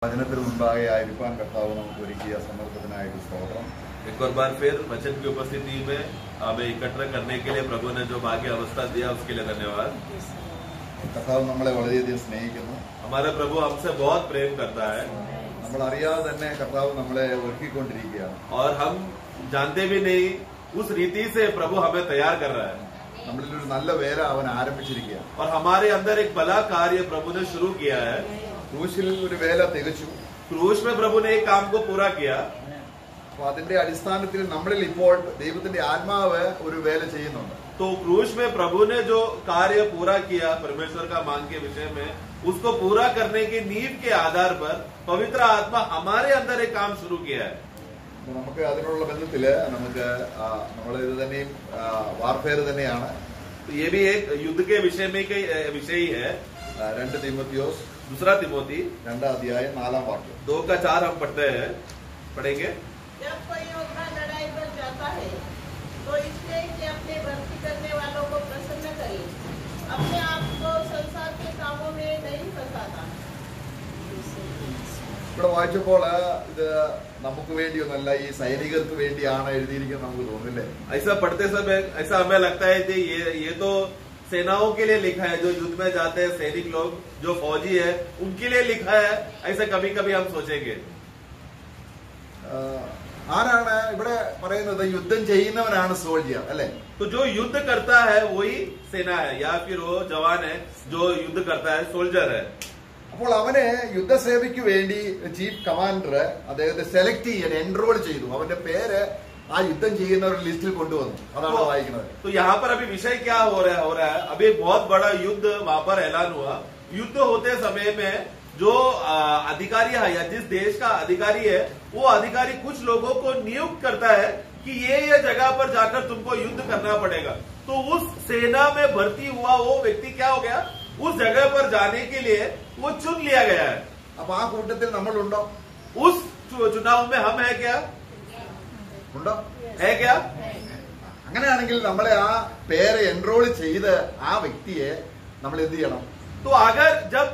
വചനത്തിന് മുൻപാകെ ആയിരിക്കാൻ കർത്താവ് നമുക്ക് ഒരുക്കിയ സമർപ്പത്തിനായിട്ട് സ്തോത്രം. एक और बार फिर वचन की उपस्थिति में हमें इकट्ठा करने के लिए प्रभु ने जो भाग्य अवस्था दिया उसके लिए धन्यवाद। കർത്താവ് നമ്മളെ വളരെയധികം സ്നേഹിക്കുന്നു. हमारा प्रभु हमसे बहुत प्रेम करता है നമ്മൾ അറിയാതെ തന്നെ കർത്താവ് നമ്മളെ ഒരുക്കിക്കൊണ്ടിരിക്കുകയാണ്. और हम जानते भी नहीं उस रीति से प्रभु हमें तैयार कर रहा है. നമ്മളിലൊരു നല്ല വേല അവൻ ആരംഭിച്ചിരിക്കുകയാണ്. और हमारे अंदर एक भला कार्य प्रभु ने शुरू किया है. ക്രൂശിൽ ഒരു വേല തികച്ചു. क्रूस में प्रभु ने एक काम को पूरा किया. അപ്പൊ അതിന്റെ അടിസ്ഥാനത്തിൽ നമ്മളിൽ ഇപ്പോൾ ദൈവത്തിന്റെ ആത്മാവ് ഒരു വേല ചെയ്യുന്നുണ്ട്. तो क्रूस में प्रभु ने जो कार्य पूरा किया परमेश्वर का मांग के विषय में, उसको पूरा करने की नींव के आधार पर पवित्र आत्मा हमारे अंदर एक काम शुरू किया है. നമുക്ക് അതിനുള്ള ബന്ധത്തില് നമുക്ക് നമ്മളിത് തന്നെയും വാർഫെയർ തന്നെയാണ്. ये भी एक युद्ध के विषय में का विषय ही है. 2 तीमुथियोस दूसरा तिमोथी 2 अध्याയം 4 वाक्य 2:4 हम पढ़ेंगे. जब कोई योद्धा लड़ाई पर जाता है तो इसलिए कि अपने भर्ती करने वालों को प्रसन्न करे, अपने आप को संसार के कामों में नहीं फंसाता. ഇവിടെ വായിച്ചപ്പോൾ ഇത് നമുക്ക് വേണ്ടിയൊന്നല്ല, ഈ സൈനികർക്ക് വേണ്ടിയാണ് എഴുതിയിരിക്കുന്നത് നമുക്ക് തോന്നുന്നില്ലേ? ऐसा पढ़ते समय ऐसा हमें लगता है कि ये तो सेनाओं के लिए लिखा है, जो युद्ध में जाते हैं सैनिक लोग, जो फौजी है उनके लिए लिखा है. ऐसा कभी कभी हम सोचेंगे. ആരാണ് ഇവിടെ പറയുന്നത്? യുദ്ധം ചെയ്യുന്നവനാണ് സോൾജിയർ അല്ലെ? तो जो युद्ध करता है वही सेना है, या फिर वो जवान है जो युद्ध करता है, सोल्जर है. അപ്പോൾ അവന് യുദ്ധസേവയ്ക്ക് വേണ്ടി ചീഫ് കമാൻഡർ അദ്ദേഹത്തെ സെലക്ട് ചെയ്യാൻ എൻറോൾ ചെയ്തു. അവന്റെ പേര് ആ യുദ്ധം ചെയ്യുന്നവരുടെ ലിസ്റ്റിൽ കൊണ്ടുവന്നു. അതാണ് വായിക്കുന്നത്. तो यहाँ पर अभी विषय क्या हो रहा है? अभी बहुत बड़ा युद्ध वहां पर ऐलान हुआ. युद्ध होते समय में जो अधिकारी है या जिस देश का अधिकारी है, वो अधिकारी कुछ लोगों को नियुक्त करता है कि ये जगह पर जाकर तुमको युद्ध करना पड़ेगा. तो उस सेना में भर्ती हुआ वो व्यक्ति क्या हो गया? उस जगह पर जाने के लिए वो चुन लिया गया है. അപ്പൊ ആ കൂട്ടത്തിൽ നമ്മളുണ്ടോ? उस चुनाव में हम है क्या? ഉണ്ടോ? है क्या? അങ്ങനെയാണെങ്കിൽ നമ്മളെ ആ പേര് എൻറോൾ ചെയ്ത് ആ വ്യക്തിയെ നമ്മൾ എന്ത് ചെയ്യണം? तो अगर जब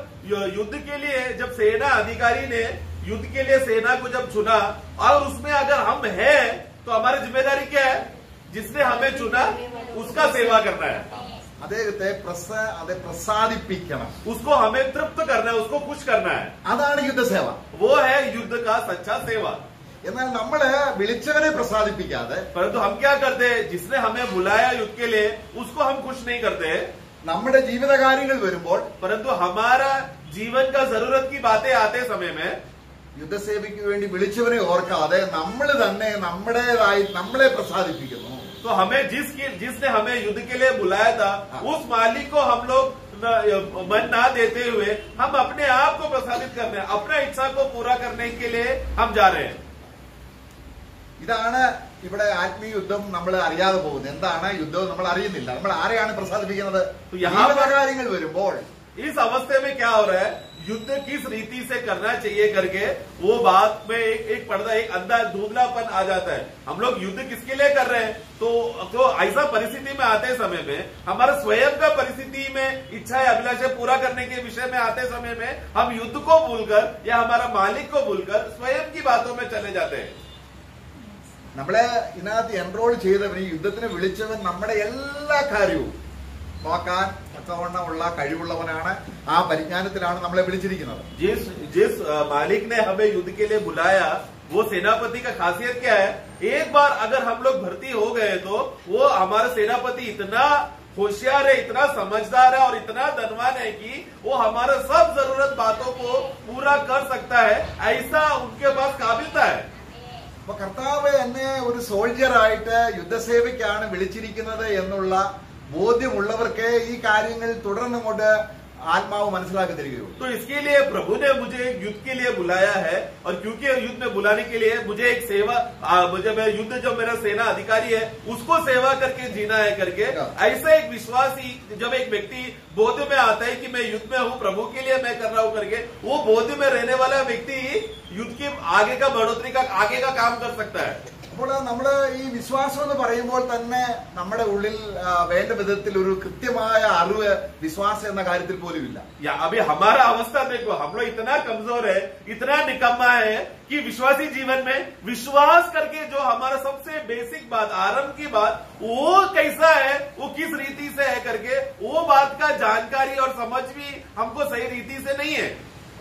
युद्ध के लिए जब सेना अधिकारी ने युद्ध के लिए सेना को जब चुना और उसमें अगर हम हैं तो हमारी जिम्मेदारी क्या है? जिसने हमें चुना उसका सेवा करना है. അദ്ദേഹത്തെ പ്രസാദിപ്പിക്കണം. उसको हमें तृप्त करना है, उसको खुश करना है. അതാണ് യുദ്ധസേവ. वो है युद्ध का सच्चा सेवा. എന്നാൽ നമ്മള് വിളിച്ചവനെ പ്രസാദിപ്പിക്കാതെ, परंतु हम क्या करते हैं? जिसने हमें बुलाया युद्ध के लिए उसको हम खुश नहीं करते. നമ്മുടെ ജീവിതകാര്യങ്ങൾ വരുമ്പോൾ, परंतु हमारा जीवन का जरूरत की बातें आते समय में യുദ്ധസേവയ്ക്ക് വേണ്ടി വിളിച്ചവനെ ഓർക്കാതെ നമ്മൾ തന്നെ നമ്മുടേതായി നമ്മളെ പ്രസാദിപ്പിക്കുന്നു. तो हमें जिसने हमें युद्ध के लिए बुलाया था उस मालिक को हम लोग मन ना देते हुए हम अपने आप को प्रसादित करने, अपना इच्छा को पूरा करने के लिए हम जा रहे हैं. ഇതാണ് ഇവിടെ ആത്മീയ യുദ്ധം. നമ്മൾ അറിയാതെ പോകുന്നത് എന്താണ് യുദ്ധം നമ്മൾ അറിയുന്നില്ല. നമ്മൾ ആരെയാണ് പ്രസാദിപ്പിക്കുന്നത്? ജീവിതകാര്യങ്ങൾ വരുമ്പോൾ इस अवस्थे में क्या हो रहा है? युद्ध किस रीति से करना चाहिए करके वो बात में एक पर्दा, एक अंदर धुंधलापन आ जाता है. हम लोग युद्ध किसके लिए कर रहे हैं? तो ऐसा परिस्थिति में आते समय में हमारा स्वयं का परिस्थिति में इच्छा अभिलाषा पूरा करने के विषय में आते समय में हम युद्ध को भूलकर या हमारा मालिक को भूलकर स्वयं की बातों में चले जाते हैं. നമ്മളെ ഇതിനകത്ത് എൻറോൾ ചെയ്തവൻ, ഈ യുദ്ധത്തിന് വിളിച്ചവൻ നമ്മുടെ എല്ലാ കാര്യവും നോക്കാൻ തക്കവണ്ണമുള്ള കഴിവുള്ളവനാണ്. ആ പരിജ്ഞാനത്തിലാണ് നമ്മളെ വിളിച്ചിരിക്കുന്നത്. जिस मालिक ने हमें युद्ध के लिए बुलाया वो सेनापति का खासियत क्या है? एक बार अगर हम लोग भर्ती हो गए तो वो हमारा सेनापति इतना होशियार है, इतना समझदार है और इतना धनवान है कि वो हमारा सब जरूरत बातों को पूरा कर सकता है. ऐसा उनके पास काबिलियत है. അപ്പൊ കർത്താവ് എന്നെ ഒരു സോൾജിയറായിട്ട് യുദ്ധസേവയ്ക്കാണ് വിളിച്ചിരിക്കുന്നത് എന്നുള്ള ബോധ്യമുള്ളവർക്ക് ഈ കാര്യങ്ങൾ തുടർന്നുകൊണ്ട് आत्माओं മനസ്സിലാക്കി തരികയോ. तो इसके लिए प्रभु ने मुझे युद्ध के लिए बुलाया है और क्योंकि युद्ध में बुलाने के लिए मुझे एक सेवा, मुझे युद्ध जो मेरा सेना अधिकारी है उसको सेवा करके जीना है करके, ऐसा एक विश्वासी जब एक व्यक्ति बोध में आता है कि मैं युद्ध में हूँ, प्रभु के लिए मैं कर रहा हूँ करके, वो बोध में रहने वाला व्यक्ति युद्ध के आगे का बढ़ोतरी का आगे का काम कर सकता है. അപ്പോൾ നമ്മള് ഈ വിശ്വാസം എന്ന് പറയുമ്പോൾ തന്നെ നമ്മുടെ ഉള്ളിൽ വേണ്ട വിധത്തിൽ ഒരു കൃത്യമായ അറിവ് വിശ്വാസം എന്ന കാര്യത്തിൽ പോലും ഇല്ല. अभी हमारा अवस्था देखो, हम लोग इतना कमजोर है, इतना निकम्मा है कि विश्वासी जीवन में विश्वास करके जो हमारा सबसे बेसिक बात, आरंभ की बात, वो कैसा है, वो किस रीति से है करके वो बात का जानकारी और समझ भी हमको सही रीति से नहीं है.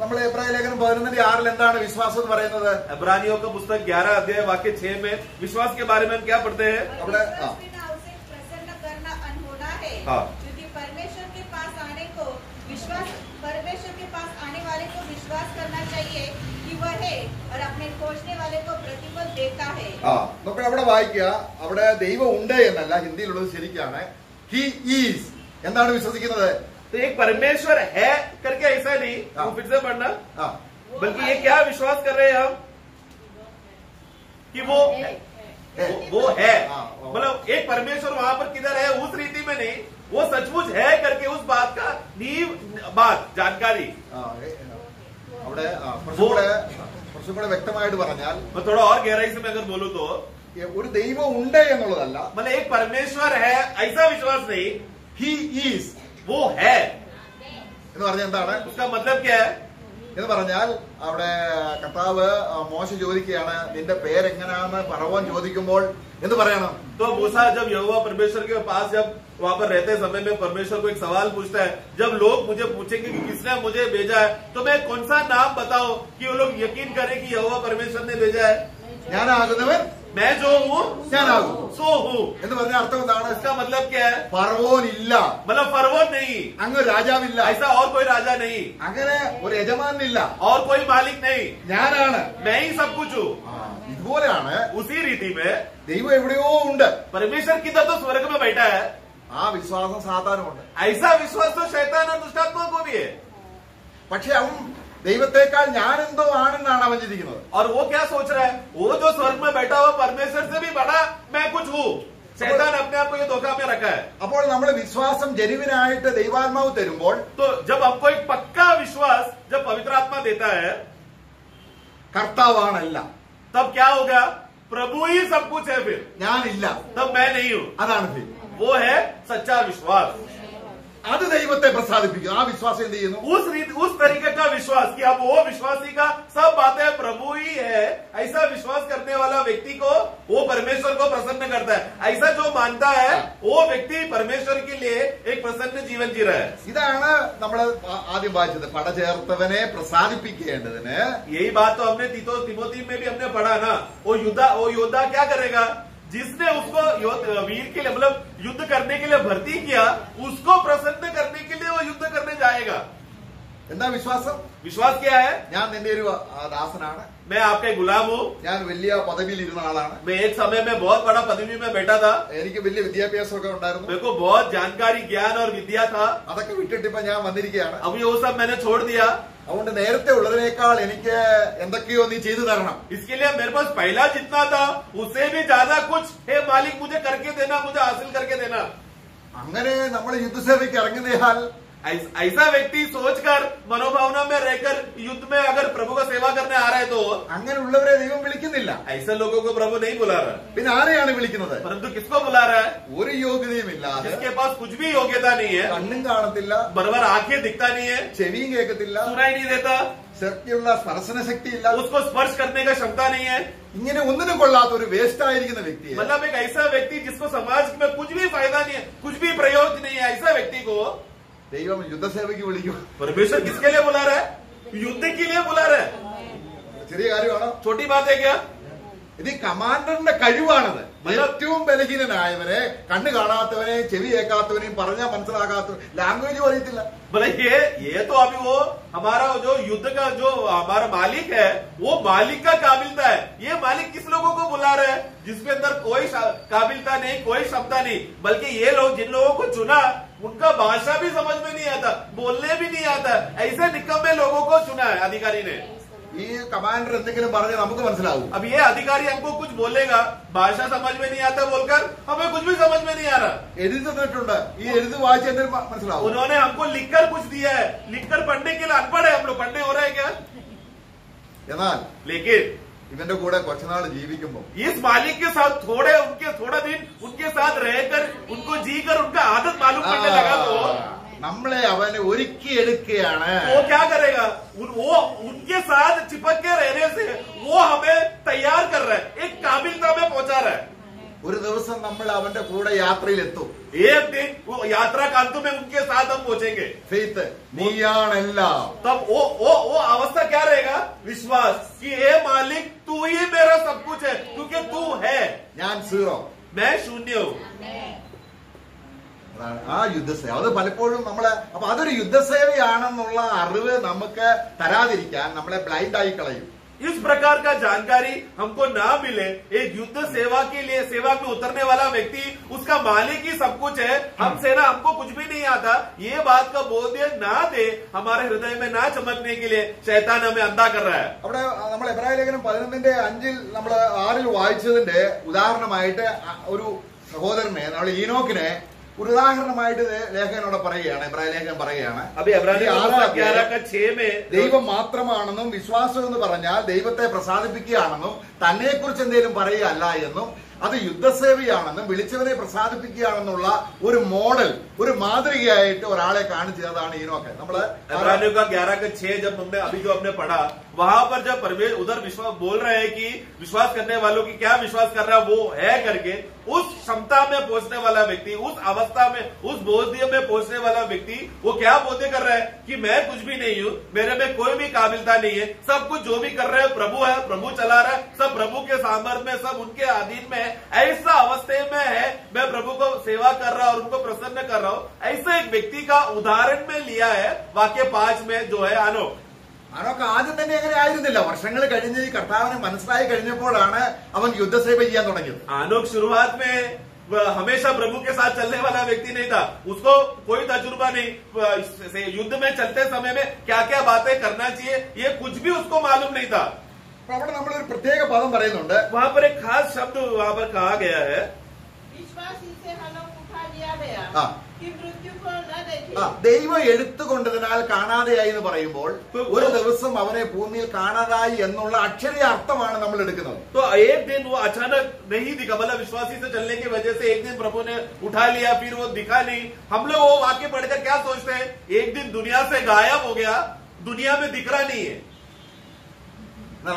നമ്മൾ എബ്രായ ലേഖനം 11:6 എന്താണ് വിശ്വാസം എന്ന് പറയുന്നത്? इब्रानियों का पुस्तक 11 अध्याय वाक्य 6 में विश्वास के बारे में हम क्या पढ़ते हैं? प्रसन्न करना अनहोना है, हाँ। क्योंकि परमेश्वर के पास आने वाले को विश्वास करना चाहिए कि वह है और अपने खोजने वाले को प्रतिफल देता है. നമുക്ക് അവിടെ വായിക്കുക, അവിടെ ദൈവം ഉണ്ട് എന്നല്ല, ഹിന്ദിയിലുള്ളത് ശരിക്കാണ്. ഹി ഈസ് എന്താണ് വിശ്വസിക്കുന്നത്? तो एक परमेश्वर है करके ऐसा नहीं, वो फिर से पढ़ना, बल्कि ये क्या विश्वास कर रहे हैं हम कि वो है. मतलब एक परमेश्वर वहां पर किधर है उस रीति में नहीं, वो सचमुच है करके उस बात का नींव बात जानकारी. അവിടെ കുറച്ചുകൂടെ വ്യക്തമായിട്ട് പറഞ്ഞാൽ, थोड़ा और गहराई से मैं अगर बोलूं तो ഒരു ദൈവം ഉണ്ട് എന്നുള്ളതല്ല, मतलब एक परमेश्वर है ऐसा विश्वास नहीं, ഹി ഈസ് वो है എന്ന് പറഞ്ഞാൽ എന്താണ്? उसका मतलब क्या है? എന്ന് പറഞ്ഞാൽ അവിടെ കർത്താവ് മോശ ചോദിക്കുകയാണ്, നിന്റെ പേരെങ്ങനെയാണെന്ന് ഫറവോൻ ചോദിക്കുമ്പോൾ എന്ത് പറയണം? तो मूसा जब यहोवा परमेश्वर के पास जब वहां पर रहते समय में परमेश्वर को एक सवाल पूछता है, जब लोग मुझे पूछेंगे कि किसने मुझे भेजा है, तो मैं कौन सा नाम बताओ कि वो लोग यकीन करें कि यहोवा परमेश्वर ने भेजा है? ഞാനാകുന്നവൻ मैं जो हूँ ഞാനാകും सो हूँ. എന്ന് പറഞ്ഞ അർത്ഥം എന്താണ്? इसका मतलब क्या है? ഫറവോൻ ഇല്ല, मतलब फरवोन नहीं, അങ്ങ് രാജാവില്ല, ऐसा और कोई राजा नहीं, അങ്ങനെ ഒരു യജമാനില്ല, और कोई मालिक नहीं, ഞാനാണ്. मैं ही सब कुछ हूँ. ഇതുപോലെയാണ് उसी रीति में ദൈവം എവിടെയോ ഉണ്ട്, परमेश्वर किधर तो स्वर्ग में बैठा है. ആ വിശ്വാസം സാധാരണമുണ്ട്. ऐसा विश्वास तो शैतान और दुष्टात्मा को भी है. പക്ഷെ അവൻ ദൈവത്തെക്കാൾ ഞാനെന്തോ ആണെന്നാണ് അവൻ ചിന്തിക്കുന്നത്. और वो क्या सोच रहा है? वो जो स्वर्ग में बैठा हुआ परमेश्वर से भी बड़ा मैं कुछ हूँ. शैतान अपने आप को ये धोखा में रखा है. അപ്പോൾ നമ്മൾ വിശ്വാസം ജനുവിനായിട്ട് ദൈവാത്മാവ് തരുമ്പോൾ, तो जब हमको एक पक्का विश्वास जब पवित्र आत्मा देता है, കർത്താവാണല്ല, तब क्या होगा? प्रभु ही सब कुछ है. फिर ഞാനില്ല, तब मैं नहीं हूँ. അതാണ് ഫിൽ. वो है सच्चा विश्वास. അത് ദൈവത്തെ പ്രസാദിപ്പിക്കും. ആ വിശ്വാസം എന്ത് ചെയ്യുന്നു? उस तरीके का विश्वास कि अब वो विश्वासी का सब बातें प्रभु ही है, ऐसा विश्वास करने वाला व्यक्ति को वो परमेश्वर को प्रसन्न करता है. ऐसा जो मानता है वो व्यक्ति परमेश्वर के लिए एक प्रसन्न जीवन जी रहा है. ഇതാണ് നമ്മൾ ആദ്യം വായിച്ചത്, പടചേർത്തവനെ പ്രസാദിപ്പിക്കേണ്ടതിന്. यही बात तो हमने तिमोथी में भी हमने पढ़ा ना. वो योद्धा क्या करेगा? जिसने उसको वीर के लिए मतलब युद्ध करने के लिए भर्ती किया, उसको प्रसन्न करने के लिए वो युद्ध करने जाएगा. എന്താ വിശ്വാസം? विश्वास क्या है? ഞാൻ നിന്റെ ഒരു ദാസനാണ്, मैं आपका गुलाम हूँ. ഞാൻ വലിയ പദവിയിൽ ഇരുന്ന ആളാണ്, मैं एक समय में बहुत बड़ा पदवी में बैठा था. എനിക്ക് വലിയ വിദ്യാഭ്യാസമൊക്കെ ഉണ്ടായിരുന്നു, मेरे को बहुत जानकारी ज्ञान और विद्या था. അതൊക്കെ വിട്ടിട്ട് ഇപ്പൊ ഞാൻ വന്നിരിക്കുകയാണ്. अब ये वो सब मैंने छोड़ दिया. അതുകൊണ്ട് നേരത്തെ ഉള്ളതിനേക്കാൾ എനിക്ക് എന്തൊക്കെയോ നീ ചെയ്തു തരണം. इसके लिए मेरे पास पहला जितना था उससे भी ज्यादा कुछ हे मालिक मुझे करके देना, मुझे हासिल करके देना. അങ്ങനെ നമ്മൾ യുദ്ധസേവയ്ക്ക് ഇറങ്ങുന്നയാൽ ऐसा व्यक्ति सोचकर मनोभावना में रहकर युद्ध में अगर प्रभु का सेवा करने आ रहा है तो അങ്ങനെയുള്ളവരെ ദൈവം വിളിക്കുന്നില്ല. ऐसे लोगों को प्रभु नहीं बुला रहा. പിന്നെ ആരെയാണ് വിളിക്കുന്നത്? परंतु किसको बुला रहा है? ഒരു യോഗ്യതയും ഇല്ലാതെ, जिसके पास कुछ भी योग्यता नहीं है, കണ്ണും കാണത്തില്ല, बराबर आंखें दिखता नहीं है, ചെവിയും കേൾക്കത്തില്ല, सुनाई नहीं देता, ശക്തിയുള്ള സ്പർശന ശക്തിയില്ല, उसको स्पर्श करने का क्षमता नहीं है. ഇങ്ങനെ ഒന്നിനും കൊള്ളാത്ത ഒരു വേസ്റ്റ് ആയിരിക്കുന്ന വ്യക്തിയെ मतलब एक ऐसा व्यक्ति जिसको समाज में कुछ भी फायदा नहीं है, कुछ भी प्रयोजन नहीं है, ऐसा व्यक्ति को ദൈവം യുദ്ധസേവയ്ക്ക് വിളിക്കും. परमेश्वर किसके लिए बुला रहा है? युद्ध के लिए बुला रहा है. ചെറിയ കാര്യമാണോ? छोटी बात है क्या? ഇത് കമാൻഡറിന്റെ കഴിവാണത്. ഏറ്റവും ബലഹീനനായവരെ, കണ്ണ് കാണാത്തവനെ, ചെവി കേൾക്കാത്തവനെയും പറഞ്ഞാൽ മനസ്സിലാകാത്ത, ലാംഗ്വേജ് അറിയത്തില്ല. बोले ये तो अभी वो हमारा जो युद्ध का जो हमारा मालिक है, वो मालिक का काबिलता है. ये मालिक किस लोगों को बुला रहा है? जिसके अंदर कोई काबिलता नहीं, कोई क्षमता नहीं, बल्कि ये लोग जिन लोगों को चुना उनका भाषा भी समझ में नहीं आता, बोलने भी नहीं आता, ऐसे निकम्मे लोगों को चुना है अधिकारी ने. ഈ കമാൻഡർ എന്തെങ്കിലും പറഞ്ഞാൽ നമുക്ക് മനസ്സിലാവും. अब ये अधिकारी हमको कुछ बोलेगा, भाषा समझ में नहीं आता बोलकर हमें कुछ भी समझ में नहीं आ रहा. എഴുതി തന്നിട്ടുണ്ട്, ഈ എഴുതി വായിച്ച് എന്തെങ്കിലും മനസ്സിലാവും. उन्होंने हमको लिखकर कुछ दिया है, लिखकर पढ़ने के लिए अनपढ़ है हम लोग, पढ़ने हो रहा है क्या? എന്നാൽ लेकिन ഇവന്റെ കൂടെ കുറച്ചുനാൾ ജീവിക്കുമ്പോൾ इस मालिक के साथ थोड़ा दिन उनके साथ रहकर उनको जीकर उनका आदत मालूम पड़ने लगा तो നമ്മളെ അവന് ഒരുക്കിയെടുക്കുകയാണ്. वो क्या करेगा? वो उनके साथ चिपक के रहने से वो हमें तैयार कर रहा है, एक काबिलता में पहुंचा रहा है. ഒരു ദിവസം നമ്മൾ അവന്റെ കൂടെ യാത്രയിലെത്തും. एक दिन वो यात्रा का अंत में उनके साथ हम पहुंचेंगे. ഫെയ്ത്ത്, നീയാണെല്ലാം. तब वो अवस्था क्या रहेगा? विश्वास कि ए मालिक तू ही मेरा सब कुछ है, क्योंकि तू है, ഞാൻ സീറോ, मैं शून्य हूं. അതാണ് ആ യുദ്ധസേവ. അത് പലപ്പോഴും നമ്മള് അപ്പൊ അതൊരു യുദ്ധസേവയാണെന്നുള്ള അറിവ് നമുക്ക് തരാതിരിക്കാൻ നമ്മളെ ബ്ലൈൻഡ് ആയി കളയും. इस प्रकार का जानकारी हमको ना मिले, एक युद्ध सेवा के लिए सेवा में उतरने वाला व्यक्ति उसका मालिक ही सब कुछ है, हमको कुछ भी नहीं आता, ये बात का बोध ना दे, हमारे हृदय में ना चमकने के लिए शैतान हमें अंधा कर रहा है. അവിടെ നമ്മൾ എബ്രായ ലേഖനം 11:5 നമ്മൾ 6 വായിച്ചതിന്റെ ഉദാഹരണമായിട്ട് ഒരു സഹോദരനെ നമ്മൾ ഈനോക്കിനെ ഒരു ഉദാഹരണമായിട്ട് ലേഖനോട് പറയുകയാണ്. എബ്രായ ലേഖനം പറയുകയാണ്, ദൈവം മാത്രമാണെന്നും വിശ്വാസം എന്ന് പറഞ്ഞാൽ ദൈവത്തെ പ്രസാദിപ്പിക്കുകയാണെന്നും തന്നെക്കുറിച്ച് എന്തെങ്കിലും പറയുകയല്ല എന്നും അത് യുദ്ധസേവയാണെന്നും വിളിച്ചവനെ പ്രസാദിപ്പിക്കുകയാണെന്നുള്ള ഒരു മോഡൽ, ഒരു മാതൃകയായിട്ട് ഒരാളെ കാണിച്ചു തന്നതാണ് ഈനോക്ക്. നമ്മള് 11:6 जब हमने अभी जो हमने पढ़ा, वहां पर जब परमेश्वर उधर विश्वास बोल रहे हैं कि विश्वास करने वालों की क्या विश्वास कर रहा है वो है करके, उस क्षमता में पहुंचने वाला व्यक्ति, उस अवस्था में, उस बोध्य में पहुंचने वाला व्यक्ति वो क्या बोध्य कर रहा है कि मैं कुछ भी नहीं हूं, मेरे में कोई भी काबिलता नहीं है, सब कुछ जो भी कर रहे हैं प्रभु है, प्रभु चला रहा है, सब प्रभु के सामर्थ्य में, सब उनके अधीन में, ऐसा अवस्था में है, मैं प्रभु को सेवा कर रहा हूं और उनको प्रसन्न कर रहा हूं. ऐसे एक व्यक्ति का उदाहरण में लिया है वाक्य 5 में जो है आनोक. ആനോക്ക് ആദ്യം തന്നെ അങ്ങനെ ആയിരുന്നില്ല. വർഷങ്ങൾ കഴിഞ്ഞ് ഈ കർത്താവിനെ മനസ്സിലായി കഴിഞ്ഞപ്പോഴാണ് അവൻ യുദ്ധസേവ ചെയ്യാൻ തുടങ്ങിയത്. आनोक शुरुआत में हमेशा प्रभु के साथ चलने वाला व्यक्ति नहीं था, उसको कोई तजुर्बा नहीं, युद्ध में चलते समय में क्या क्या बातें करना चाहिए ये कुछ भी उसको मालूम नहीं था. അവിടെ നമ്മളൊരു പ്രത്യേക പദം പറയുന്നുണ്ട്. वहां पर एक खास शब्द वहां पर कहा गया है, विश्वासी से हनोक उठा लिया गया कि मृत्यु को न देखे. ദൈവം എടുത്തുകൊണ്ടതിനാൽ കാണാതെയായി എന്ന് പറയുമ്പോൾ ഒരു ദിവസം അവനെ ഭൂമിയിൽ കാണാതായി എന്നുള്ള അക്ഷരീയ അർത്ഥമാണ് നമ്മൾ എടുക്കുന്നത്. तो एक दिन वो अचानक नहीं दिखा, मतलब विश्वासी से चलने की वजह से एक दिन प्रभु ने उठा लिया, फिर वो दिखा नहीं. हम लोग वो वाक्य पढ़कर क्या सोचते हैं? एक दिन दुनिया से गायब हो गया, दुनिया में दिख रहा नहीं है,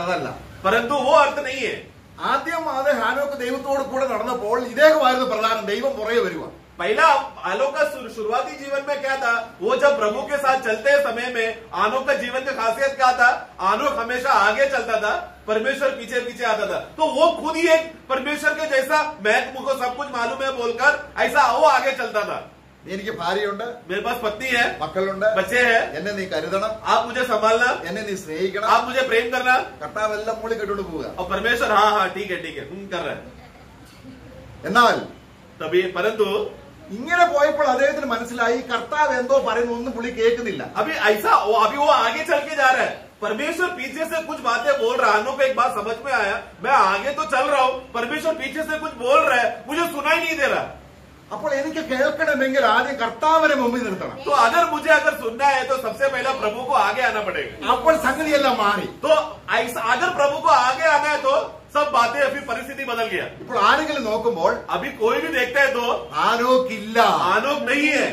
അതല്ല. परंतु वो अर्थ नहीं है. ആദ്യം അത് ഹാനോക്ക് ദൈവത്തോട് കൂടെ നടന്നപ്പോൾ ഇദ്ദേഹമായിരുന്നു പ്രധാനം, ദൈവം പുറകെ വരുക. पहला आनोक का शुरुआती जीवन में क्या था? वो जब प्रभु के साथ चलते समय में आनोक का जीवन की खासियत क्या था? आनोक हमेशा आगे चलता था, परमेश्वर पीछे पीछे आता था. तो वो खुद ही एक परमेश्वर के जैसा, मैं मुझको सब कुछ मालूम है बोलकर ऐसा वो आगे चलता था. എനിക്ക് ഭാര്യയുണ്ട്, मेरे पास पत्नी है, മക്കളുണ്ട്, बच्चे हैं, എന്നെ നീ കരുതണം, आप मुझे संभालना, എന്നെ നീ സ്നേഹിക്കണം, आप मुझे प्रेम करना. കർത്താവ് എല്ലാം മൂളി കെട്ടുകൊണ്ട് പോവുക. और परमेश्वर हाँ ठीक है कर रहे हैं. എന്നാൽ तभी परंतु ഇങ്ങനെ പോയപ്പോൾ അദ്ദേഹത്തിന് മനസ്സിലായി കർത്താവ് എന്തോ പറയുന്നു, ഒന്നും പുള്ളി കേൾക്കുന്നില്ല. अभी वो आगे चल के जा रहा है, परमेश्वर पीछे से कुछ बातें बोल रहा है. आनों को एक बात समझ में आया, मैं आगे तो चल रहा हूँ, परमेश्वर पीछे से कुछ बोल रहा है, मुझे सुनाई नहीं दे रहा. അപ്പോൾ എനിക്ക് കേൾക്കണമെങ്കിൽ ആദ്യം കർത്താവിനെ മുമ്പിൽ നിർത്തണം. तो अगर सुनना है तो सबसे पहला प्रभु को आगे आना पड़ेगा. അപ്പോൾ സംഗതിയെല്ലാം മാറി. तो अगर प्रभु को आगे आना है तो सब बातें, अभी परिस्थिति बदल गया. ഇപ്പോൾ ആരെങ്കിലും നോക്കുമ്പോൾ अभी कोई भी देखता है तो ആനോക്കില്ല, आनोक नहीं है,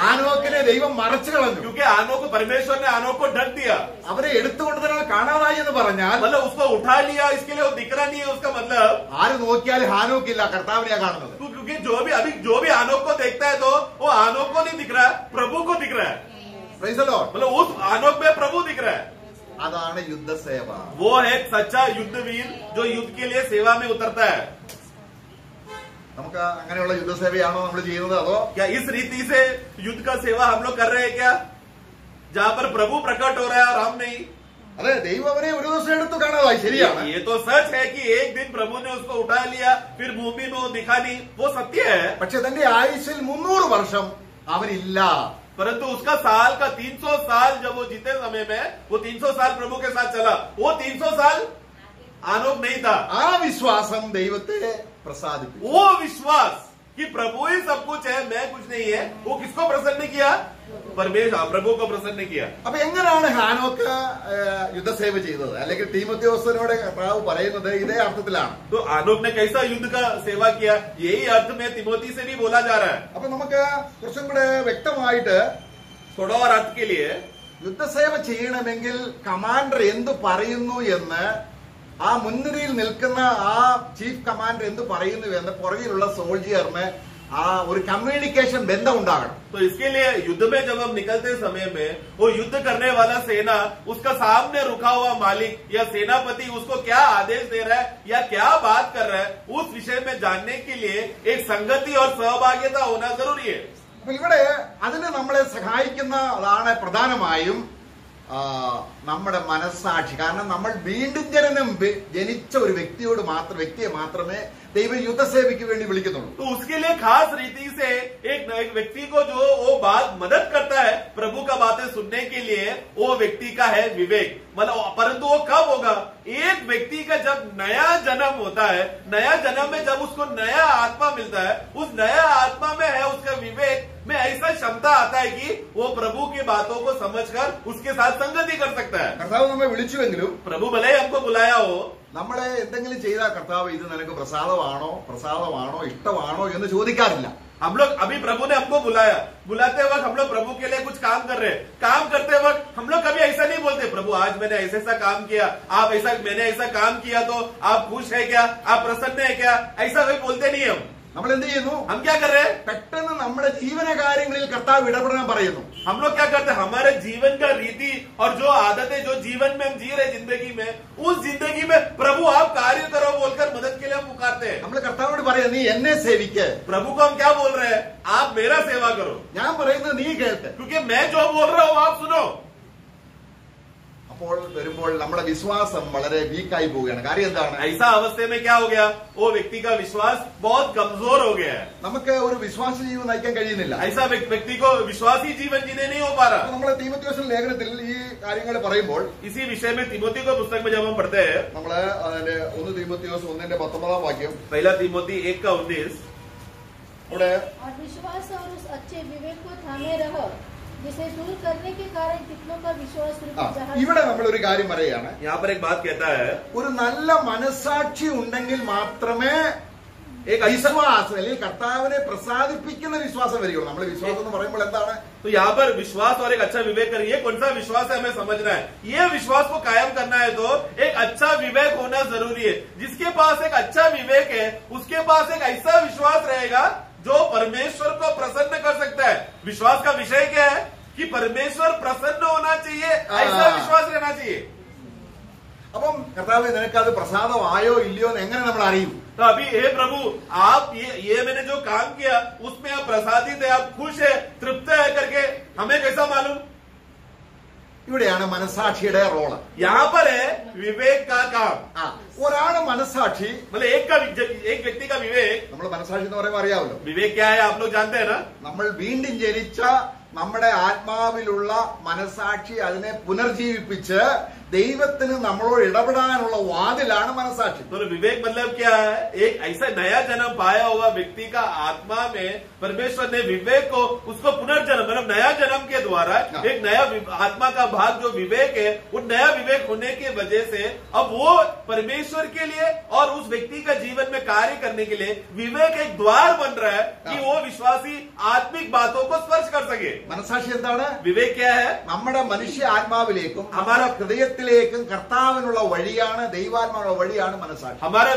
ആനോക്കിനെ ദൈവം മറച്ചു കളഞ്ഞു. क्योंकि आनोक को परमेश्वर ने आनोक को ढक दिया. അവരെ എടുത്തുകൊണ്ടതിനാൽ കാണാതായി എന്ന് പറഞ്ഞാൽ मतलब उसको उठा लिया, इसके लिए वो दिख रहा नहीं है, उसका मतलब ആര് നോക്കിയാലും ഹാനോക്കില്ല, കർത്താവിനെയാ കാണുന്നത്. क्योंकि जो भी आनोक को देखता है तो वो आनोक को नहीं दिख रहा है, प्रभु को दिख रहा है. Praise the Lord. मतलब उस आनोक में प्रभु दिख रहा है. അതാണ് യുദ്ധസേവ. वो है सच्चा युद्धवीर जो युद्ध के लिए सेवा में उतरता है. നമുക്ക് അങ്ങനെയുള്ള യുദ്ധസേവയാണോ നമ്മൾ ചെയ്യുന്നത്, അതോ क्या इस रीति से युद्ध का सेवा हम लोग कर रहे हैं क्या, जहाँ पर प्रभु प्रकट हो रहा है और हम नहीं? അതെ, ദൈവം അവനെ ഒരു ദിവസം എടുത്തു കാണാതായി, ശരിയാണ്. ये तो सच है कि एक दिन प्रभु ने उसको उठा लिया, फिर भूमि में वो दिखा नहीं, वो सत्य है. പക്ഷെ തന്റെ ആയുസ്സിൽ 300 വർഷം അവനില്ല. परंतु उसका साल का 300 साल जब वो जीते समय में वो 300 साल प्रभु के साथ चला, वो 300 साल आनोक नहीं था. ആ വിശ്വാസം ദൈവത്തെ പ്രസാദിപ്പിച്ചു. वो विश्वास कि प्रभु ही सब कुछ है, मैं कुछ नहीं है, वो किसको प्रसन्न किया? परमेश्वर, प्रभु को प्रसन्न किया। അപ്പൊ എങ്ങനെയാണ് ഹാനോക്ക് യുദ്ധസേവ ചെയ്തത്? അല്ലെങ്കിൽ തീമോഥെയോസിനോട് കർത്താവ് പറയുന്നത് ഇതേ അർത്ഥത്തിലാണ്. तो आनोक ने कैसा युद्ध का सेवा किया, यही अर्थ में तिमोथी से भी बोला जा रहा है। അപ്പൊ നമുക്ക് കുറച്ചും കൂടെ വ്യക്തമായിട്ട് थोड़ा और अर्थ के लिए യുദ്ധസേവ ചെയ്യണമെങ്കിൽ കമാൻഡർ എന്ത് പറയുന്നു എന്ന്, ആ മുൻനിരയിൽ നിൽക്കുന്ന ആ ചീഫ് കമാൻഡർ എന്ത് പറയുന്നു എന്ന് പുറകിലുള്ള സോൾജിയറിന് ആ ഒരു കമ്മ്യൂണിക്കേഷൻ ബന്ധം ഉണ്ടാകണം. तो इसके लिए युद्ध में जब हम निकलते समय में वो युद्ध करने वाला सेना, उसका सामने रुका हुआ मालिक या सेनापति उसको क्या आदेश दे रहा है या क्या बात कर रहा है, उस विषय में जानने के लिए एक संगति और सहभागिता होना जरूरी है। അപ്പൊ ഇവിടെ അതിന് നമ്മളെ സഹായിക്കുന്നതാണ് പ്രധാനമായും നമ്മുടെ മനസ്സാക്ഷി. കാരണം നമ്മൾ വീണ്ടും ജനിച്ച ഒരു വ്യക്തിയെ മാത്രമേ ദൈവം യുദ്ധസേവയ്ക്ക് വേണ്ടി വിളിക്കുന്നുള്ളൂ. तो उसके लिए खास रीति से एक व्यक्ति को जो वो बात मदद करता है प्रभु का बातें सुनने के लिए, वो व्यक्ति का है विवेक। मतलब परंतु वो कब होगा? एक व्यक्ति का जब नया जन्म होता है, नया जन्म में जब उसको नया आत्मा मिलता है, उस नया आत्मा में है उसका विवेक में ऐसा क्षमता आता है कि वो प्रभु की बातों को समझकर उसके साथ संगति कर सकता है। കർത്താവ് നമ്മെ വിളിച്ചുവെങ്കിലും प्रभु भले ही हमको बुलाया हो, നമ്മളെ എന്തെങ്കിലും ചെയ്താൽ കർത്താവ് ഇത് നിനക്ക് പ്രസാദമാണോ ഇഷ്ടമാണോ എന്ന് ചോദിക്കാറില്ല. हम लोग अभी प्रभु ने हमको बुलाया, बुलाते वक्त हम लोग प्रभु के लिए कुछ काम कर रहे हैं, काम करते वक्त हम लोग कभी ऐसा नहीं बोलते प्रभु आज मैंने ऐसा काम किया, मैंने ऐसा काम किया तो आप खुश है क्या, आप प्रसन्न है क्या, ऐसा कोई बोलते नहीं हम। നമ്മൾ എന്ത് ചെയ്യുന്നു? हम क्या कर रहे हैं? പെട്ടെന്ന് നമ്മുടെ ജീവന കാര്യങ്ങളിൽ കർത്താവ് ഇടപെടാൻ പറയുന്നു. हम लोग क्या करते हैं? हमारे जीवन का रीति और जो आदतें जो जीवन में हम जी रहे जिंदगी में, उस जिंदगी में प्रभु आप कार्य करो बोलकर मदद के लिए हम पुकारते हैं। നമ്മൾ കർത്താവോട് പറയാം നീ എന്നെ സേവിക്ക്. प्रभु को हम क्या बोल रहे हैं? आप मेरा सेवा करो, ഞാൻ പറയുന്നത് നീ കേൾക്ക്. क्योंकि मैं जो बोल रहा हूँ आप सुनो। അപ്പോൾ വരുമ്പോൾ നമ്മുടെ വിശ്വാസം വളരെ വീക്കായി പോവുകയാണ്. കാര്യം എന്താണ്? ऐसा अवस्थे में क्या हो गया? वो व्यक्ति का विश्वास बहुत कमजोर हो गया है। നമുക്ക് ഒരു വിശ്വാസ ജീവിതം നയിക്കാൻ കഴിയുന്നില്ല. ऐसा व्यक्ति को विश्वासी जीवन जीने नहीं हो पा रहा। നമ്മൾ തീമോഥെയോസ് ലേഖനത്തിൽ ഈ കാര്യങ്ങൾ പറയുമ്പോൾ इसी विषय में तिमोथी को पुस्तक में जब हम पढ़ते हैं, നമ്മള് അതിന്റെ 1 തീമോഥെയോസ് 1:19 വാക്യം, पहला तिमोथी 1:19, ഇവിടെ और विश्वास और उस अच्छे विवेक को थामे रहो जिसे दूर करने के कारण कितनों का विश्वास ഇവിടെ നമ്മൾ ഒരു കാര്യം പറയുകയാണ്. यहाँ पर एक बात कहता है, ഒരു നല്ല മനസ്സാക്ഷി ഉണ്ടെങ്കിൽ മാത്രമേ एक വിശ്വാസം അല്ലെങ്കിൽ കർത്താവിനെ പ്രസാദിപ്പിക്കുന്ന വിശ്വാസം വരികയുള്ളൂ. നമ്മൾ വിശ്വാസം എന്ന് പറയുമ്പോൾ എന്താണ്? तो यहाँ पर विश्वास और एक अच्छा विवेक करिए, कौन सा विश्वास है हमें समझना है। ये विश्वास को कायम करना है तो एक अच्छा विवेक होना जरूरी है। जिसके पास एक अच्छा विवेक है उसके पास एक ऐसा विश्वास रहेगा जो परमेश्वर को प्रसन्न कर सकता है। विश्वास का विषय क्या है? कि परमेश्वर प्रसन्न होना चाहिए, ऐसा विश्वास रहना चाहिए। അപ്പം കർത്താവ് നിനക്കത് പ്രസാദമായോ ഇല്ലയോ എന്ന് എങ്ങനെ നമ്മൾ അറിയും? तो अभी हे प्रभु आप ये मैंने जो काम किया उसमें आप प्रसादित है, आप खुश है, तृप्त है करके हमें कैसा मालूम? ഇവിടെയാണ് മനസാക്ഷിയുടെ റോള്. यहाँ पर है विवेक का काम। ഒരാള് മനസാക്ഷി, मतलब एक व्यक्ति का विवेक, നമ്മൾ മനസാക്ഷി എന്ന് പറയുമ്പോൾ അറിയാമല്ലോ, विवेक क्या है आप लोग जानते हैं ना? നമ്മൾ വീണ്ടും ജനിച്ച നമ്മുടെ ആത്മാവിലുള്ള മനസാക്ഷി അതിനെ പുനർജീവിപ്പിച്ച് ദൈവത്തിന് നമ്മളോട് ഇടപെടാനുള്ള വാതിലാണ് മനസാക്ഷി. तो विवेक मतलब क्या है? एक ऐसा नया जन्म पाया हुआ व्यक्ति का आत्मा में परमेश्वर ने विवेक को उसको पुनर्जन्म मतलब नया जन्म के द्वारा एक नया आत्मा का भाग जो विवेक है, उस नया विवेक होने की वजह से अब वो परमेश्वर के लिए और उस व्यक्ति का जीवन में कार्य करने के लिए विवेक एक द्वार बन रहा है कि वो विश्वासी आत्मिक बातों को स्पर्श कर सके। മനസാക്ഷി എന്താണ്? विवेक क्या है? നമ്മുടെ മനുഷ്യ ആത്മാവിലേക്കും നമ്മുടെ ഹൃദയത്തിലേക്കും കർത്താവിനുള്ള വഴിയാണ്, ദൈവാത്മാവിനുള്ള വഴിയാണ് മനസാക്ഷി. हमारे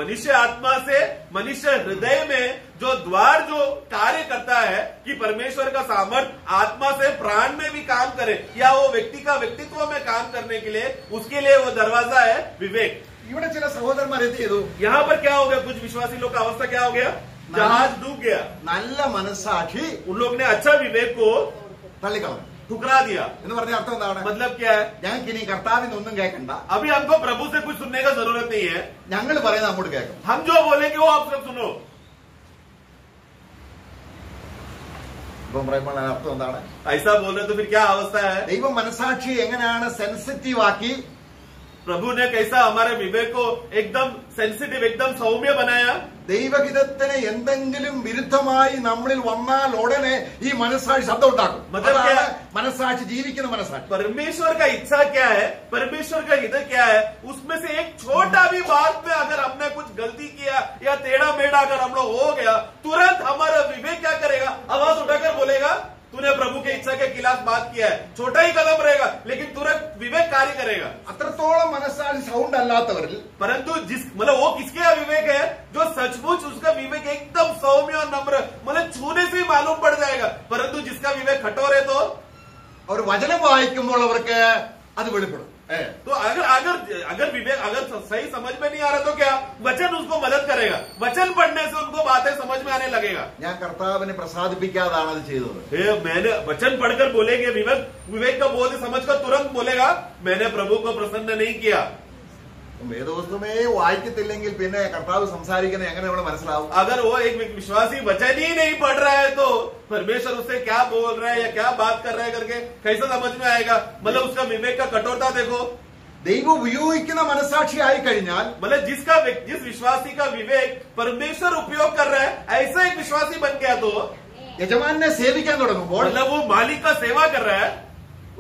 मनुष्य आत्मा से मनुष्य हृदय में जो द्वार जो कार्य करता है कि परमेश्वर का सामर्थ्य आत्मा से प्राण में भी काम करे या वो व्यक्ति का व्यक्तित्व में काम करने के लिए उसके लिए वो दरवाजा है विवेक। ഇവിടെ ചില സഹോദരന്മാർ എന്ത് ചെയ്തു? यहाँ पर क्या हो गया? कुछ विश्वासी लोग का अवस्था क्या हो गया? जहाज डूब गया। നല്ല മനസാക്ഷി उन लोग ने अच्छा विवेक को തള്ളിക്കളഞ്ഞു. ठुकरा दिया। എന്ന് പറഞ്ഞ അർത്ഥം എന്താണ്? मतलब क्या है? ഞങ്ങൾക്ക് ഇനി കർത്താവിന് ഒന്നും കേൾക്കണ്ട, अभी हमको प्रभु से कुछ सुनने का जरूरत नहीं है, ഞങ്ങൾ പറയുന്നത് അങ്ങോട്ട് കേൾക്കും. हम जो बोलेंगे वो आप सब सुनो। ഇപ്പം പറയുമ്പോൾ അർത്ഥം എന്താണ്? ऐसा बोल रहे तो फिर क्या अवस्था है? ദൈവം മനസാക്ഷി എങ്ങനെയാണ് സെൻസിറ്റീവ് ആക്കി प्रभु ने कैसा हमारे विवेक को एकदम सेंसिटिव, एकदम सौम्य बनाया। ദൈവഹിതത്തിന് എന്തെങ്കിലും വിരുദ്ധമായി നമ്മളിൽ വന്നാൽ ഉടനെ ഈ മനസ്സാക്ഷി ശബ്ദം ഉണ്ടാക്കും. അതാണ് മനസ്സാക്ഷി, ജീവിക്കുന്ന മനസ്സാക്ഷി. परमेश्वर का इच्छा क्या है, परमेश्वर का हित क्या है, उसमें से एक छोटा भी बात में अगर हमने कुछ गलती किया या टेढ़ा मेढ़ा अगर हम लोग हो गया, तुरंत हमारा विवेक क्या करेगा, आवाज उठाकर बोलेगा तूने प्रभु के इच्छा के खिलाफ बात किया है। छोटा ही कदम रहेगा लेकिन तुरंत विवेक कार्य करेगा। അത്രത്തോളം മനസ്സാക്ഷി സൗണ്ട് അല്ലാത്തവരിൽ, परंतु जिस मतलब वो किसके विवेक है, जो सचमुच उसका विवेक एकदम सौम्य और नम्र, मतलब छूने से ही मालूम पड़ जाएगा। परंतु जिसका विवेक कठोर है तो അവർ വചനം വായിക്കുമ്പോൾ അവർക്ക് അത് വെളിപ്പെടും. तो अगर विवेक अगर सही समझ में नहीं आ रहा तो क्या, वचन उसको मदद करेगा। वचन पढ़ने से उनको बातें समझ में आने लगेगा। ഞാൻ കർത്താവിനെ പ്രസാദിപ്പിക്കാതാണ് അത് ചെയ്തത്. मैंने वचन पढ़कर बोलेंगे, विवेक का बोध समझकर तुरंत बोलेगा मैंने प्रभु को प्रसन्न नहीं किया। വേദപുസ്തകമേ വായിക്കത്തില്ലെങ്കിൽ പിന്നെ കർത്താവ് സംസാരിക്കുന്നത് എങ്ങനെ നമ്മൾ മനസ്സിലാവും? अगर वो एक विश्वासी वचन ही नहीं पढ़ रहा है तो परमेश्वर उससे क्या बोल रहा है या क्या बात कर रहा है करके कैसे समझ में आएगा? मतलब उसका विवेक का कठोरता देखो। ദൈവം ഉപയോഗിക്കുന്ന മനസ്സാക്ഷി ആയി കഴിഞ്ഞാൽ, मतलब जिस विश्वासी का विवेक परमेश्वर उपयोग कर रहा है, ऐसा एक विश्वासी बन गया तो യജമാനെ സേവിക്കാൻ തുടങ്ങുമ്പോൾ, मतलब वो मालिक का सेवा कर रहा है।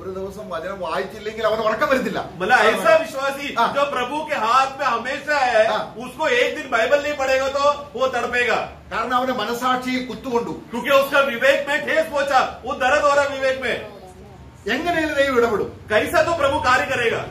ഒരു ദിവസം വചനം വായിച്ചില്ലെങ്കിൽ അവന് ഉറക്കം വരുന്നില്ല. मतलब ऐसा विश्वासी जो प्रभु के हाथ में हमेशा है, उसको एक दिन बाइबल नहीं पढ़ेगा तो वो तड़पेगा। കാരണം അവന്റെ മനസ്സാക്ഷി കുത്തുകൊണ്ടു. क्योंकि उसका विवेक में ठेस पहुंचा, वो दर्द हो रहा विवेक में। എങ്ങനെയാണ് ദൈവം ഇടപെടും? कैसा तो प्रभु कार्य करेगा?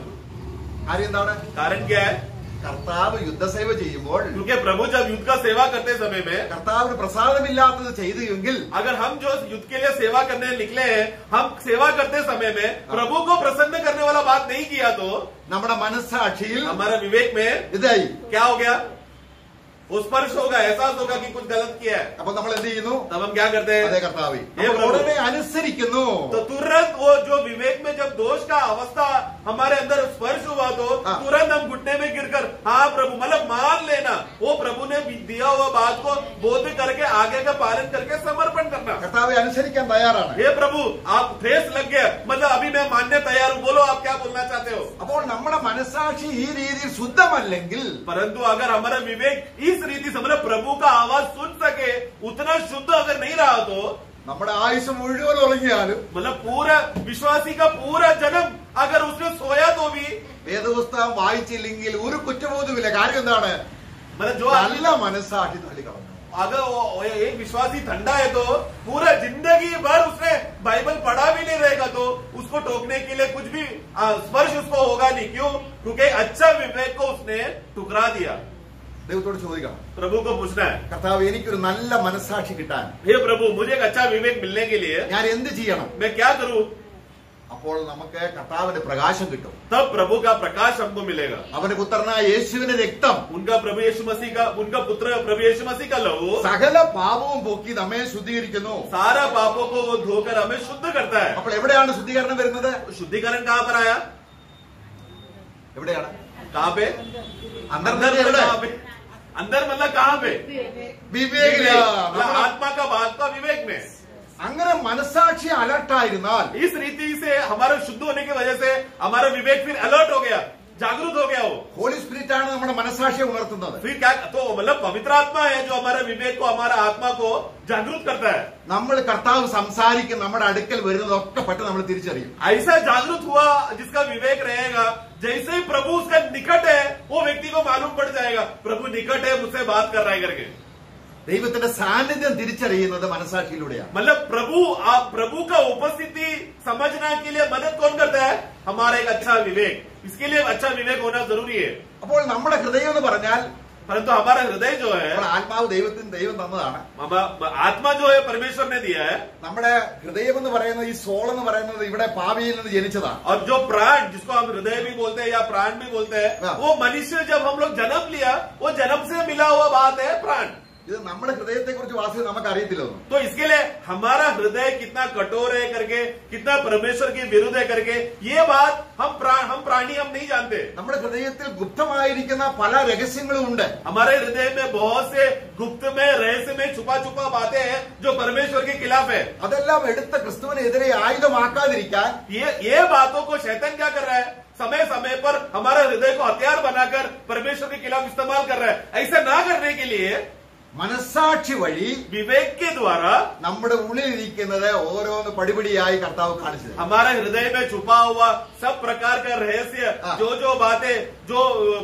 കാര്യം എന്താണ്? कारण क्या है? കർത്താവ് യുദ്ധസേവ ചെയ്യുമ്പോൾ, क्योंकि प्रभु जब युद्ध का सेवा करते समय में കർത്താവിന് പ്രസാദമില്ലാത്തത് ചെയ്തു എങ്കിൽ, अगर हम जो युद्ध के लिए सेवा करने निकले हैं, हम सेवा करते समय में प्रभु को प्रसन्न करने वाला बात नहीं किया तो നമ്മുടെ മനസ്സാക്ഷിയിൽ हमारा विवेक में ഇതായി. क्या हो गया? वो स्पर्श होगा, एहसास होगा कि कुछ गलत किया है। അപ്പൊ നമ്മൾ എന്ത് ചെയ്യുന്നു? तब हम क्या करते അതേ हैं? കർത്താവേ, हे നമ്മൾ प्रभु। ഉടനെ അനുസരിക്കുന്നു. तो तुरंत वो जो विवेक में जब दोष का अवस्था हमारे अंदर स्पर्श हुआ तो हाँ। तुरंत हम घुटने में गिरकर हाँ प्रभु, मतलब मान लेना, वो प्रभु ने दिया हुआ बात को बोध करके आगे का पालन करके समर्पण करना। കർത്താവെ അനുസരിക്കാൻ തയ്യാറാണ്. हे प्रभु आप ठेस लग गया, मतलब अभी मैं मानने तैयार हूँ, बोलो आप क्या बोलना चाहते हो। അപ്പോൾ നമ്മുടെ മനസ്സാക്ഷി ഈ രീതിയിൽ ശുദ്ധമല്ലെങ്കിൽ, परंतु अगर हमारा विवेक इस रीति से मतलब प्रभु का आवाज सुन सके उतना शुद्ध अगर नहीं रहा तो നമ്മുടെ ആയുസ് മുഴുവൻ ഉറങ്ങിയാലും, मतलब पूरा विश्वासी का पूरा जन्म अगर उसने सोया तो भी വേദപുസ്തകം വായിച്ചില്ലെങ്കിൽ ഒരു കുറ്റബോധമില്ല. കാര്യം എന്താണ്? मतलब जो നല്ല മനസ്സാക്ഷി തള്ളിക്കളഞ്ഞു. अगर वो एक विश्वासी ठंडा है तो पूरा जिंदगी भर उसने बाइबल पढ़ा भी नहीं रहेगा तो उसको टोकने के लिए कुछ भी स्पर्श उसको होगा नहीं। क्यों? क्योंकि अच्छा विवेक को उसने ठुकरा दिया। ദൈവത്തോട് ചോദിക്കണം, प्रभु को पूछना है, കർത്താവ് എനിക്കൊരു നല്ല മനസ്സാക്ഷി കിട്ടാൻ हे प्रभु मुझे एक अच्छा विवेक मिलने के लिए ഞാൻ എന്ത് ചെയ്യണം? मैं क्या करूं? അപ്പോൾ നമുക്ക് കർത്താവിന്റെ പ്രകാശം കിട്ടും. तब प्रभु का प्रकाश हमको मिलेगा। അവന്റെ പുത്രനായ യേശുവിന്റെ രക്തം उनका प्रभु यीशु मसीह का, उनका पुत्र प्रभु यीशु मसीह का लहू സകല പാപവും പോക്കി നമ്മെ ശുദ്ധീകരിക്കുന്നു. सारा पापों को वो धोकर हमें शुद्ध करता है। അപ്പോൾ എവിടെയാണ് ശുദ്ധീകരണം വരുന്നത്? शुद्धिकरण कहाँ पर आया? എവിടെയാണ്? कहाँ पे? अंदर अंदर नहीं, मतलब कहाँ पे? अंदर मतलब कहाँ पे? വിവേകിലാണ്. आत्मा का भाग का विवेक में। അങ്ങനെ മനസ്സാക്ഷി അലർട്ടായിരുന്നാൽ, इस रीति से हमारे शुद्ध होने की वजह से हमारा विवेक फिर अलर्ट हो गया, जागरूक हो गया। वो ഹോളി സ്പിരിറ്റ് ആണ് നമ്മുടെ മനസ്സാക്ഷിയെ ഉണർത്തുന്നത്. फिर क्या, तो मतलब पवित्र आत्मा है जो हमारे विवेक को, हमारा आत्मा को जागरूक करता है। നമ്മൾ കർത്താവ് സംസാരിക്കും, നമ്മുടെ അടുക്കൽ വരുന്നതൊക്കെ പെട്ടെന്ന് നമ്മൾ തിരിച്ചറിയും. ऐसा जागरूक हुआ जिसका विवेक रहेगा, जैसे ही प्रभु उसका निकट है वो व्यक्ति को मालूम पड़ जाएगा प्रभु निकट है, मुझसे बात कर रहा है करके। ദൈവത്തിന്റെ സാന്നിധ്യം തിരിച്ചറിയുന്നത് മനസ്സാക്ഷിയിലൂടെയാണ്. मतलब प्रभु का उपस्थिति समझने के लिए मदद कौन करता है? हमारा एक अच्छा विवेक। इसके लिए अच्छा विवेक होना जरूरी है। അപ്പോൾ നമ്മുടെ ഹൃദയം എന്ന് പറഞ്ഞാൽ, परंतु हमारा हृदय जो है, നമ്മുടെ ആത്മാവ് ദൈവം തന്നതാണ്. आत्मा जो है परमेश्वर ने दिया है। നമ്മുടെ ഹൃദയം എന്ന് പറയുന്നത്, ഈ സോൾ എന്ന് പറയുന്നത് ഇവിടെ പാപിയിൽ നിന്ന് ജനിച്ചതാണ്. और जो प्राण, जिसको हम हृदय भी बोलते हैं या प्राण भी बोलते हैं, वो मनुष्य जब हम लोग जन्म लिया, वो जन्म से मिला हुआ बात है प्राण। ഇത് നമ്മുടെ ഹൃദയത്തെ കുറിച്ച് വാസ്തവം നമുക്ക് അറിയത്തില്ലൊന്നും. तो इसके लिए हमारा हृदय कितना कठोर है करके, कितना परमेश्वर के विरुद्ध है करके, ये बात हम प्राणी हम नहीं जानते। നമ്മുടെ ഹൃദയത്തിൽ ഗുപ്തമായിരിക്കുന്ന പല രഹസ്യങ്ങളും ഉണ്ട്. हमारे हृदय में बहुत से गुप्त में, रहस्य में छुपा बातें हैं जो परमेश्वर के खिलाफ है। അതെല്ലാം എടുത്ത് ക്രിസ്തുവിനെതിരെ ആയുധമാക്കാതിരിക്കാൻ ये बातों को शैतान क्या कर रहा है? समय समय पर हमारा हृदय को हथियार बनाकर परमेश्वर के खिलाफ इस्तेमाल कर रहा है। ऐसा ना करने के लिए മനസ്സാക്ഷി വഴി विवेक के द्वारा നമ്മുടെ ഉള്ളിലിരിക്കുന്നത് ഓരോന്ന് പടിപടിയായി കർത്താവ് കാണിച്ചത്. हमारे हृदय में छुपा हुआ सब प्रकार का रहस्य, जो बातें जो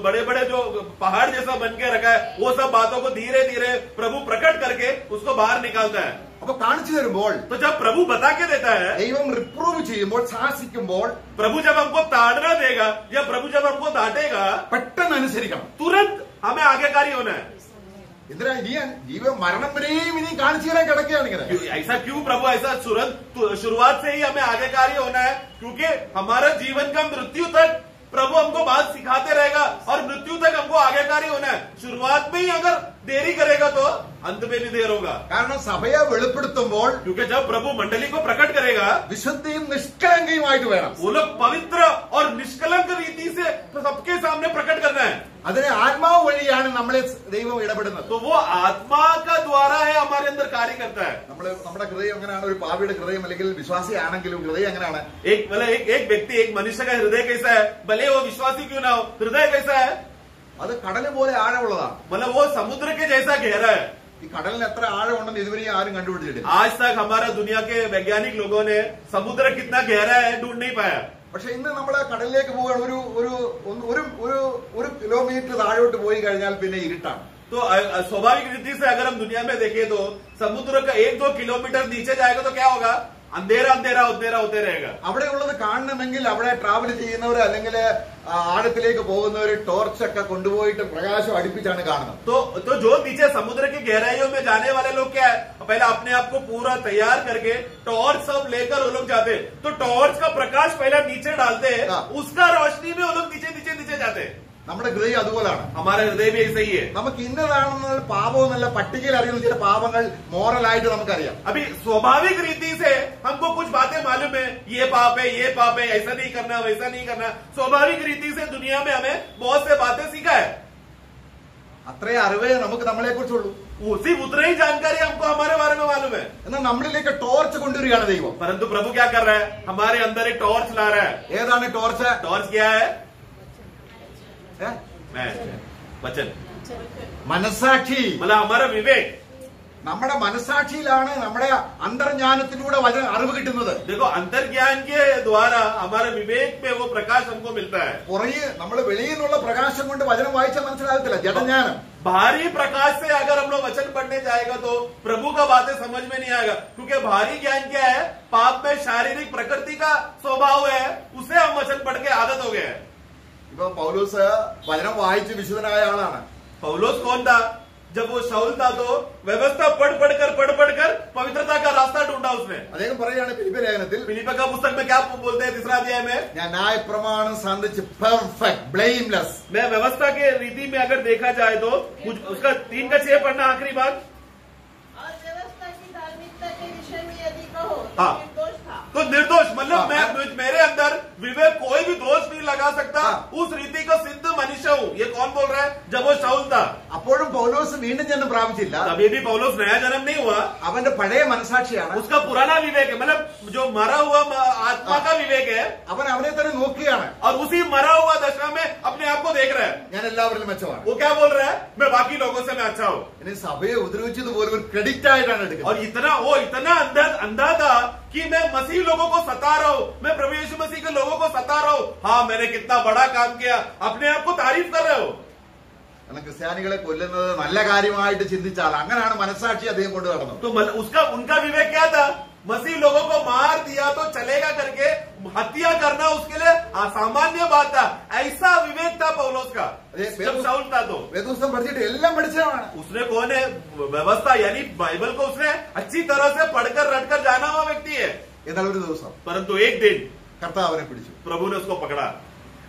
बड़े बड़े जो पहाड़ जैसा बन के रखा है, वो सब बातों को धीरे धीरे प्रभु प्रकट करके उसको बाहर निकालता है। അപ്പൊ കാണിച്ചു തരുമ്പോൾ तो जब प्रभु बता के देता है, ദൈവം റിപ്രൂവ് ചെയ്യുമ്പോൾ ശാസിക്കുമ്പോൾ प्रभु जब हमको ताड़ना देगा या प्रभु जब हमको डांटेगा, പെട്ടെന്ന് അനുസരിക്കണം. तुरंत हमें आज्ञाकारी होना है। എന്തിനാ ജീവ മരണം വരെയും ഇനി കാണിച്ചു തരാൻ കിടക്കുകയാണ് ഇങ്ങനെ. ऐसा क्यों प्रभु ऐसा शुरुआत से ही हमें आज्ञाकारी होना है? क्योंकि हमारा जीवन का मृत्यु तक प्रभु हमको बात सिखाते रहेगा और मृत्यु तक हमको आज्ञाकारी होना है। शुरुआत में ही अगर देरी करेगा तो अंत में भी देर होगा। കാരണം സഭയെ വെളിപ്പെടുത്തുമ്പോൾ क्योंकि जब प्रभु मंडली को प्रकट करेगा, വിശുദ്ധിയും നിഷ്കളങ്കയുമായിട്ട് വേണം. वो लोग पवित्र और निष्कलंक रीति से सबके सामने प्रकट करना है। അതിനെ ആത്മാവ് വഴിയാണ് നമ്മളെ ദൈവം ഇടപെടുന്നത്. तो वो आत्मा का द्वारा है हमारे अंदर कार्य करता है। നമ്മുടെ ഹൃദയം എങ്ങനെയാണ്? ഒരു പാപിയുടെ ഹൃദയം അല്ലെങ്കിൽ വിശ്വാസിയാണെങ്കിലും ഹൃദയം എങ്ങനെയാണ്? एक व्यक्ति, एक मनुष्य का हृदय कैसा है? भले वो विश्वासी क्यों ना हो, हृदय कैसा है? അത് കടല് പോലെ ആഴമുള്ളതാണ്. मतलब वो समुद्र के जैसा गहरा है। ഈ കടലിന് എത്ര ആഴമുണ്ടെന്ന് ഇതുവരെയും ആരും കണ്ടുപിടിച്ചിട്ടില്ല. आज तक हमारा दुनिया के वैज्ञानिक लोगों ने समुद्र कितना गहरा है ढूंढ नहीं पाया। പക്ഷെ ഇന്ന് നമ്മള് കടലിലേക്ക് പോവുകയാണ്. ഒരു കിലോമീറ്റർ താഴോട്ട് പോയി കഴിഞ്ഞാൽ പിന്നെ ഇരുട്ടാണ്. तो स्वाभाविक रीति से अगर हम दुनिया में देखें तो समुद्र का 1-2 किलोमीटर नीचे जाएगा तो क्या होगा? अंधेरा अंधेरा अंधेरा होते रहेगा। അവിടെ ഉള്ളത് കാണണമെങ്കിൽ അവിടെ ട്രാവൽ ചെയ്യുന്നവർ അല്ലെങ്കിൽ ആഴത്തിലേക്ക് പോകുന്നവർ ടോർച്ചൊക്കെ കൊണ്ടുപോയിട്ട് പ്രകാശം അടുപ്പിച്ചാണ് കാണുന്നത്. तो जो नीचे समुद्र की गहराइयों में जाने वाले लोग क्या है? पहले अपने आप को पूरा तैयार करके टॉर्च सब लेकर वो लोग जाते। तो टॉर्च का प्रकाश पहले नीचे डालते, उसका रोशनी में वो लोग नीचे नीचे नीचे जाते। നമ്മുടെ ഹൃദയം അതുപോലാണ്. हमारा हृदय भी ऐसा ही है। നമുക്ക് ഇന്നതാണെന്ന പാപമെന്നല്ല പട്ടികയിൽ അറിയുന്ന ചില പാപങ്ങൾ മോറലായിട്ട് നമുക്കറിയാം. अभी स्वाभाविक रीति से हमको कुछ बातें मालूम है, ये पाप है, ये पाप है, ऐसा नहीं करना, वैसा नहीं करना। स्वाभाविक रीति से दुनिया में हमें बहुत से बातें सीखा है। അത്രേ അറിവേ നമുക്ക് നമ്മളെ കുറിച്ചുള്ളൂ. उसी उतना ही जानकारी हमको हमारे बारे में मालूम है। എന്നാൽ നമ്മളിലേക്ക് ടോർച്ച് കൊണ്ടുവരികയാണ് ദൈവം. परंतु प्रभु क्या कर रहा है? हमारे अंदर एक टॉर्च ला रहा है। ഏതാണ് ടോർച്ച്? टॉर्च क्या है? वचन, മനസ്സാക്ഷി. मतलब हमारा विवेक। നമ്മുടെ മനസ്സാക്ഷിയിലാണ് നമ്മുടെ അന്തർജ്ഞാനത്തിലൂടെ അറിവ് കിട്ടുന്നത്. देखो, अंतर्ज्ञान के द्वारा हमारे विवेक में वो प्रकाश हमको मिलता है। പുറകെ നമ്മൾ വെളിയിൽ നിന്നുള്ള പ്രകാശം കൊണ്ട് വചനം വായിച്ചാൽ മനസ്സിലാകത്തില്ല, ജഡജ്ഞാനം. भारी प्रकाश से अगर हम लोग वचन पढ़ने जाएगा तो प्रभु का बातें समझ में नहीं आएगा। क्योंकि भारी ज्ञान क्या है? पाप में शारीरिक प्रकृति का स्वभाव है, उसे हम वचन पढ़ के आदत हो गए हैं। ഇപ്പൊ പൗലോസ് വചനം വായിച്ച് വിശുദ്ധനായ ആളാണ്. पौलुस कौन था? जब वो शाऊल था तो व्यवस्था पढ़ पढ़कर पवित्रता का रास्ता ढूंढा उसने। അദ്ദേഹം പറയാണ് ഫിലിപ്പി ലേഖനത്തിൽ, फिलिप्पी का पुस्तक में क्या बोलते हैं 3 अध्याय में? ഞാൻ ന്യായപ്രമാണം സാധിച്ച് പെർഫെക്റ്റ് ബ്ലെയിംലെസ്. मैं व्यवस्था के रीति में अगर देखा जाए तो उसका 3 का 6 पढ़ना आखिरी बात। और व्यवस्था की धार्मिकता के विषय में यदि कहो हाँ। तो निर्दोष था। तो निर्दोष मतलब मेरे अंदर विवेक कोई भी दोष नहीं लगा सकता। उस रीति का सिद्ध मनुष्य हूँ। ये कौन बोल रहा है? जब वो शाऊल था അപ്പോഴും പൗലോസ് വീണ്ടും ജന്മം പ്രാപിച്ചില്ല. तभी भी पौलुस नया जन्म नहीं हुआ। അവന്റെ പഴയ മനസാക്ഷിയാണ്. उसका पुराना विवेक है, मतलब जो मरा हुआ आत्मा का विवेक है। അവൻ അവനെ തന്നെ നോക്കുകയാണ്. और उसी मरा हुआ दशा में अपने आप को देख रहा है। ഞാൻ എല്ലാവരിലും മെച്ചമാണ്. वो क्या बोल रहा है? मैं बाकी लोगों से मैं अच्छा हूँ। ഇനി സഭയെ ഉപദ്രവിച്ചതുപോലെ ഒരു ക്രെഡിറ്റ് ആയിട്ടാണ് എടുക്കുന്നത്. और इतना अंधा था कि मैं मसीह लोगों को सता रहा हूँ, मैं प्रभु यीशु मसीह के लोगों को सता रहा हूँ। हाँ, मैंने कितना बड़ा काम किया, अपने आप को तारीफ कर रहे हो। കാരണം ക്രിസ്ത്യാനികളെ കൊല്ലുന്നത് നല്ല കാര്യമായിട്ട് ചിന്തിച്ചാൽ അങ്ങനെയാണ് മനസാക്ഷി അദ്ദേഹം കൊണ്ടു നടന്നത്. तो उनका विवेक क्या था? मसीह लोगों को मार दिया तो चलेगा करके हत्या करना उसके लिए असामान्य बात था। ऐसा विवेक था पौलुस का जब शाऊल था। तो വേദപുസ്തകം പഠിച്ചിട്ട് എല്ലാം പഠിച്ചതാണ്. उसने कौन है? व्यवस्था यानी बाइबल को उसने अच्छी तरह से पढ़कर रटकर जाना हुआ व्यक्ति है। എന്നാൽ ഒരു ദിവസം परंतु एक दिन കർത്താവ് അവനെ പിടിച്ചു. प्रभु ने उसको पकड़ा।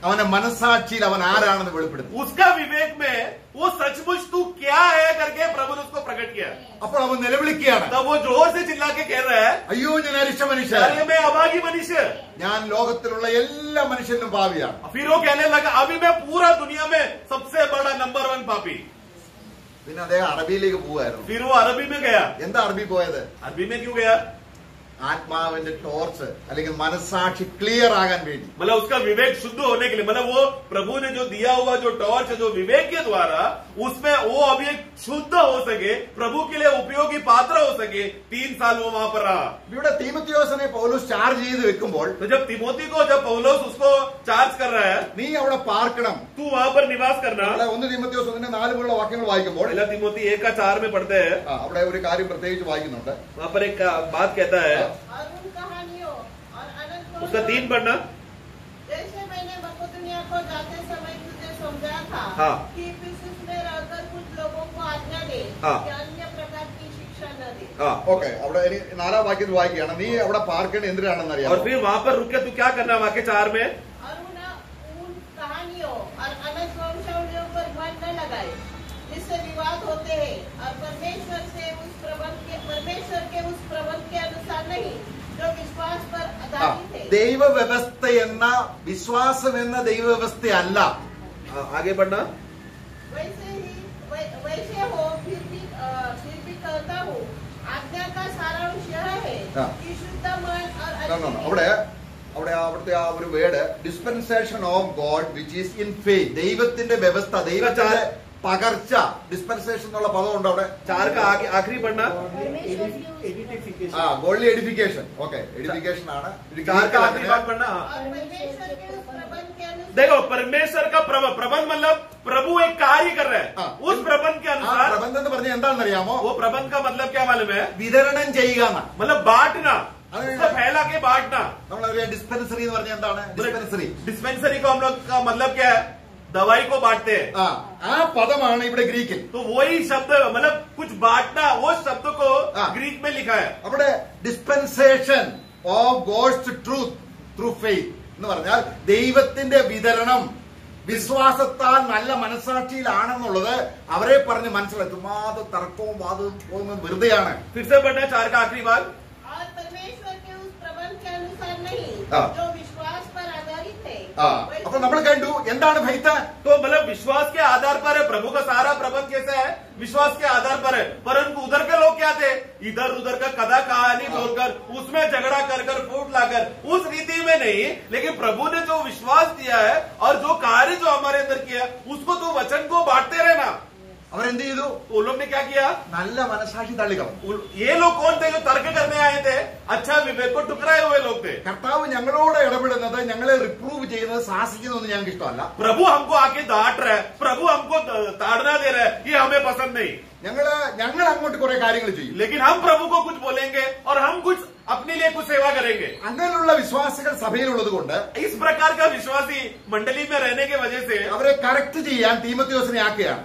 അവന്റെ മനസാക്ഷിയിൽ അവൻ ആരാണെന്ന് വെളിപ്പെടുത്തി. उसका विवेक में वो सचमुच तू क्या है करके प्रभु ने उसको प्रकट किया। അപ്പോൾ അവൻ നിലവിളിക്കുകയാണ്, तब वो जोर से चिल्ला के कह रहा है, അയ്യോ ഞാൻ അരിഷ്ട മനുഷ്യൻ, अरे मैं अभागी मनुष्य। ഞാൻ ലോകത്തിലുള്ള എല്ലാ മനുഷ്യനും പാപിയാണ്. फिर वो कहने लगा, अभी मैं पूरा दुनिया में सबसे बड़ा नंबर 1 पापी। പിന്നെ അദ്ദേഹം അറബിയിലേക്ക് പോവായിരുന്നു. फिर वो अरबी में गया। എന്താ അറബി പോയത്? अरबी में क्यों गया? ആത്മാവിന്റെ ടോർച്ച് അല്ലെങ്കിൽ മനസ്സാക്ഷി ക്ലിയർ ആകാൻ വേണ്ടി. मतलब उसका विवेक शुद्ध होने के लिए, मतलब वो प्रभु ने जो दिया हुआ जो टॉर्च है, जो विवेक के द्वारा उसमें वो अभी एक शुद्ध हो सके, प्रभु के लिए उपयोगी पात्र हो सके, 3 साल वो वहां पर रहा. ഇവിടെ തീമോത്തിയോസിനെ പൗലോസ് ചാർജ് ചെയ്ത് വെക്കുമ്പോൾ तो जब तिमोथी को जब पौलुस उसको चार्ज कर रहा है, നീ അവിടെ പാർക്കണം. तू वहां पर निवास करना. 1 തീമോത്തിയോസ് 1:4 വാക്യങ്ങൾ വായിക്കുമ്പോൾ पहला तिमोथी 1:4 में पढ़ते हैं, അവിടെ ഒരു കാര്യം പ്രത്യേകിച്ച് വായിക്കുന്നുണ്ട്. वहां पर एक बात कहता है, और उन कहानियों और अनंत उसका 3 पढ़ना. जैसे मैंने मकुदुनिया को जाते समय तुझे समझाया था हाँ। कि इफिसुस में रहकर कुछ लोगों को आज्ञा दे हाँ। कि अन्य प्रकार की शिक्षा न दे. हाँ. ഓക്കെ, അവിടെ ഇനി 4 വാക്യത്തിൽ വായിക്കുകയാണ്. നീ അവിടെ പാർക്കേണ്ടത് എന്തിനാണെന്ന് और അറിയാം. फिर वहां पर रुक के तू क्या करना है, वाक्य 4 में, और उन कहानियों और अनंत वंशावलियों पर मन न लगाए जिससे विवाद होते हैं और परमेश्वर के उस प्रबंध के अनुसार नहीं जो विश्वास पर आधारित है. ദൈവവ്യവസ്ഥ എന്ന വിശ്വാസം എന്ന ദൈവവ്യവസ്ഥയല്ല. आगे बढ़ना. वैसे हो फिर भी कहता हूँ आज्ञा का सारांश यह है हाँ। कि शुद्ध मन और അവിടുത്തെ ആ ഒരു word dispensation of God which is in faith. ദൈവത്തിന്റെ വ്യവസ്ഥ, ദൈവത്തിന്റെ പകർച്ച, ഡിസ്പെൻസേഷൻ എന്നുള്ള പദമുണ്ട് അവിടെ. 4 का आखिरी पढ़ना. परमेश्वर की ഗോൾഡി എഡിഫിക്കേഷൻ. ഓക്കെ, എഡിഫിക്കേഷൻ ആണ്. 4 का आखिरी बात पढ़ना. और परमेश्वर के उस प्रबंध के अनुसार. देखो, परमेश्वर का प्रबंध मतलब प्रभु एक कार्य कर रहा है, हाँ। उस प्रबंध के ആ अनुसार. പ്രബന്ധം എന്ന് പറഞ്ഞാൽ എന്താണെന്ന് അറിയാമോ? वो प्रबंध का मतलब क्या मालूम है, വിതരണം ചെയ്യുക എന്നാ. मतलब बांटना, अरे उसको फैला के बांटना. നമ്മളറിയാം ഡിസ്പെൻസറി എന്ന് പറഞ്ഞാൽ എന്താണ്? ഡിസ്പെൻസറി. डिस्पेंसरी को हम लोग का मतलब क्या है, दवाई को बांटते हैं. ആ പദമാണ് ഇവിടെ ഗ്രീക്കിൽ. तो वही शब्द मतलब कुछ बांटना, वो शब्द को हाँ। ग्रीक में लिखा है. അവിടെ dispensation of God's truth through faith എന്ന് പറഞ്ഞാൽ ദൈവത്തിന്റെ വിതരണം വിശ്വാസത്താൽ നല്ല മനസാക്ഷിയിലാണെന്നുള്ളത് അവരെ പറഞ്ഞ് മനസ്സിലാക്കും. അത് തർക്കവും വാദവും പോകുന്നത് വെറുതെയാണ്. फिर से पढ़ना 4 का आखिरी बात. और परमेश्वर के उस प्रबंध के अनुसार नहीं हाँ। जो विश्वास पर आधारित है. അപ്പൊ നമ്മൾ കണ്ടു എന്താണ് ഫെയ്ത്ത്. तो मतलब विश्वास के आधार पर है. प्रभु का सारा प्रबंध कैसा है, विश्वास के आधार पर है. परंतु उधर के लोग क्या थे, इधर उधर का कथा कहानी बोलकर उसमें झगड़ा कर फूट लाकर उस रीति में नहीं, लेकिन प्रभु ने जो विश्वास दिया है और जो कार्य जो हमारे अंदर किया उसको तो वचन को बांटते रहना. അവരെന്ത് ചെയ്തു? वो लोग ने क्या किया, നല്ല മനസാക്ഷി തള്ളിക്കളഞ്ഞു. ये लोग कौन थे जो तर्क करने आए थे, अच्छा विवेक को टुकराए हुए लोग थे. കർത്താവ് ഞങ്ങളോട് ഇടപെടുന്നത്, ഞങ്ങളെ റിപ്രൂവ് ചെയ്യുന്നത്, ശാസിക്കുന്നതൊന്നും ഞങ്ങൾക്ക് ഇഷ്ടമല്ല. प्रभु हमको आके डांट रहा है, प्रभु हमको ताड़ना दे रहा है, ये हमें पसंद नहीं. ഞങ്ങൾ അങ്ങോട്ട് കുറെ കാര്യങ്ങൾ ചെയ്യും. लेकिन हम प्रभु को कुछ बोलेंगे और हम कुछ अपने लिए कुछ सेवा करेंगे. അങ്ങനെയുള്ള വിശ്വാസികൾ സഭയിലുള്ളത് കൊണ്ട് इस प्रकार का विश्वासी मंडली में रहने की वजह से അവരെ കറക്റ്റ് ചെയ്യാൻ തീമോത്തിയോസിനെ ആക്കുകയാണ്.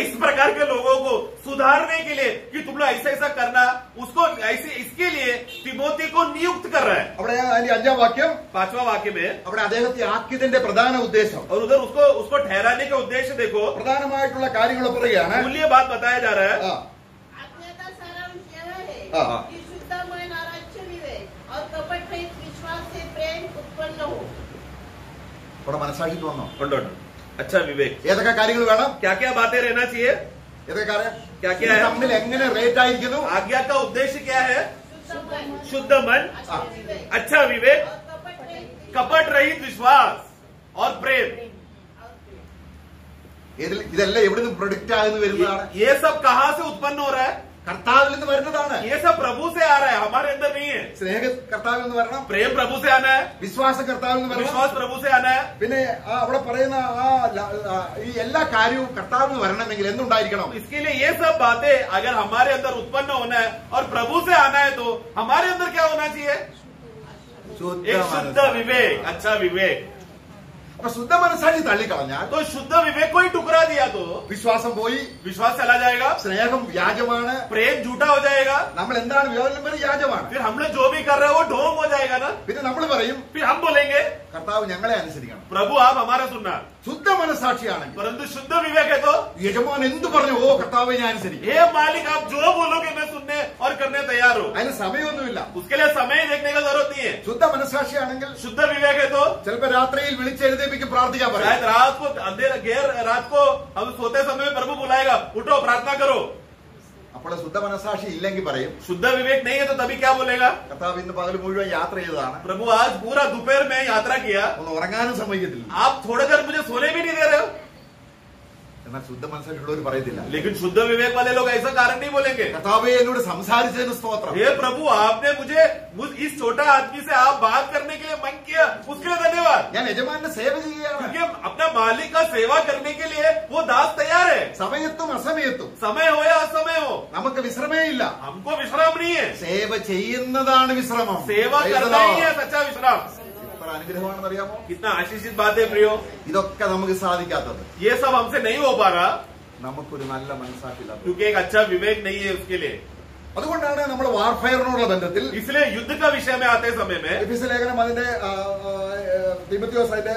इस प्रकार के लोगों को सुधारने के लिए कि तुम लोग ऐसा ऐसा करना, उसको ऐसे इसके लिए तिमोथी को नियुक्त कर रहा है. അവിടെ അതിന്റെ 5ാം വാക്യം, 5वां वाक्य में, അവിടെ അദ്ദേഹത്തെ ആക്കിയതിന്റെ പ്രധാന ഉദ്ദേശം, और उधर उसको ठहराने के उद्देश्य देखो, പ്രധാനമായിട്ടുള്ള കാര്യങ്ങൾ പറയുകയാണ്. मूल्य बात बताया जा रहा है. आज्ञा का सारांश यह है हाँ। कि शुद्ध मन और अच्छे विवेक और कपट रहित विश्वास से प्रेम उत्पन्न हो. ഇവിടെ മനസ്സാക്ഷി വന്നോ? अच्छा विवेक, ഏതൊക്കെ കാര്യങ്ങൾ വേണം? क्या क्या बातें रहना चाहिए, ഏതൊക്കെ കാര്യം क्या ഇത് क्या है, തമ്മിൽ എങ്ങനെ റേറ്റ് ആയിരിക്കുന്നു? आज्ञा का उद्देश्य क्या है, शुद्ध मन, शुद्ध मन, अच्छे विवेक अच्छा विवेक, और कपट रहित कपट रहित विश्वास और प्रेम. ഇതെല്ലാം എവിടുന്ന് പ്രൊഡക്റ്റ് ആകുന്നു വരുന്നതാണ്? ये सब कहाँ से उत्पन्न हो रहा है, കർത്താവിൽ നിന്ന് വരുന്നതാണ്. ये सब प्रभु से आ रहा है, हमारे अंदर नहीं है. സ്നേഹ കർത്താവിൽ നിന്ന് വരണം, प्रेम प्रभु से आना है, വിശ്വാസം കർത്താവിൽ നിന്ന് വരണം. विश्वास प्रभु से आना है. പിന്നെ അവിടെ പറയുന്ന ഈ എല്ലാ കാര്യവും കർത്താവിൽ നിന്ന് വരണമെങ്കിൽ എന്തുണ്ടായിരിക്കണം? इसके लिए ये सब बातें अगर हमारे अंदर उत्पन्न होना है और प्रभु से आना है तो हमारे अंदर क्या होना चाहिए, एक शुद्ध विवेक, अच्छा विवेक. അപ്പൊ ശുദ്ധ മനസ്സാക്ഷി തള്ളിക്കളഞ്ഞാൽ तो शुद्ध विवेक को ही टुकड़ा दिया तो വിശ്വാസം പോയി, विश्वास चला जाएगा, സ്നേഹം വ്യാജമാണ്, प्रेम झूठा हो जाएगा, നമ്മൾ എന്താണ് വിയോജനം വ്യാജമാണ്. फिर हम लोग जो भी कर रहे हैं वो ढोंग हो जाएगा ना. പിന്നെ നമ്മൾ പറയും फिर हम बोलेंगे കർത്താവ് ഞങ്ങളെ അനുസരിക്കണം. प्रभु आप हमारा सुनना. ശുദ്ധ മനസ്സാക്ഷിയാണെങ്കിൽ, परंतु शुद्ध विवेक है तो യജമാൻ എന്ത് പറഞ്ഞു, ഓ കർത്താവെ ഞാൻ അനുസരിക്കും. हे मालिक आप जो बोलोगे मैं सुनने और करने तैयार हूँ. അതിന് സമയമൊന്നുമില്ല. उसके लिए समय देखने का जरूरत नहीं है. ശുദ്ധ മനസ്സാക്ഷിയാണെങ്കിൽ शुद्ध विवेक है तो ചിലപ്പോൾ രാത്രിയിൽ വിളിച്ചെഴുതേപ്പിക്ക് പ്രാർത്ഥിക്കാൻ പറയും. शायद रात को अंधेरा घेर रात को हम सोते समय प्रभु बुलाएगा, उठो प्रार्थना करो. അപ്പോൾ ശുദ്ധ മനസാക്ഷി ഇല്ലെങ്കിൽ പറയും शुद्ध विवेक नहीं है तो तभी क्या बोलेगा? കർത്താവ് ഇന്ന് പകൽ മുഴുവൻ യാത്ര ചെയ്തതാണ്, प्रभु आज पूरा दोपहर में यात्रा किया, ഒന്ന് ഉറങ്ങാനും സമ്മതിക്കത്തില്ല. आप थोड़ी देर मुझे सोने भी नहीं दे रहे हो. എന്നാൽ ശുദ്ധ മനസാക്ഷിയുള്ളവർ പറയത്തില്ല, लेकिन शुद्ध विवेक वाले लोग ऐसा कारण नहीं बोलेंगे, കർത്താവേ എന്നോട് സംസാരിച്ചതിന് സ്തോത്രം, हे प्रभु आपने मुझे इस छोटा आदमी से आप बात करने के लिए मन किया, उसके लिए धन्यवाद. ഞാൻ യജമാനെ സേവ ചെയ്യുകയാണ്. क्योंकि अपना मालिक का सेवा करने के लिए वो दास तैयार है, സമയത്തും അസമയത്തും समय हो या असमय हो, നമുക്ക് വിശ്രമേ ഇല്ല. हमको विश्राम नहीं है. സേവ ചെയ്യുന്നതാണ് വിശ്രമം. सेवा करना ही है सच्चा विश्राम. എത്ര അനുഗ്രഹമാണെന്ന് അറിയാമോ? कितना आशीषित बात है प्रियो. ഇതൊക്കെ നമുക്ക് സാധിക്കാത്തത് ये सब हमसे नहीं हो पा रहा നമുക്കൊരു നല്ല മനസ്സാക്കില്ലാത്തത്. क्योंकि एक अच्छा विवेक नहीं है उसके लिए. അതുകൊണ്ടാണ് നമ്മൾ വാർഫെയറിനോടുള്ള ബന്ധത്തിൽ इसलिए युद्ध का विषय में आते समय में എഫെസ്യ ലേഖനം അതിന്റെ തിമോത്തിയോസ് അതിന്റെ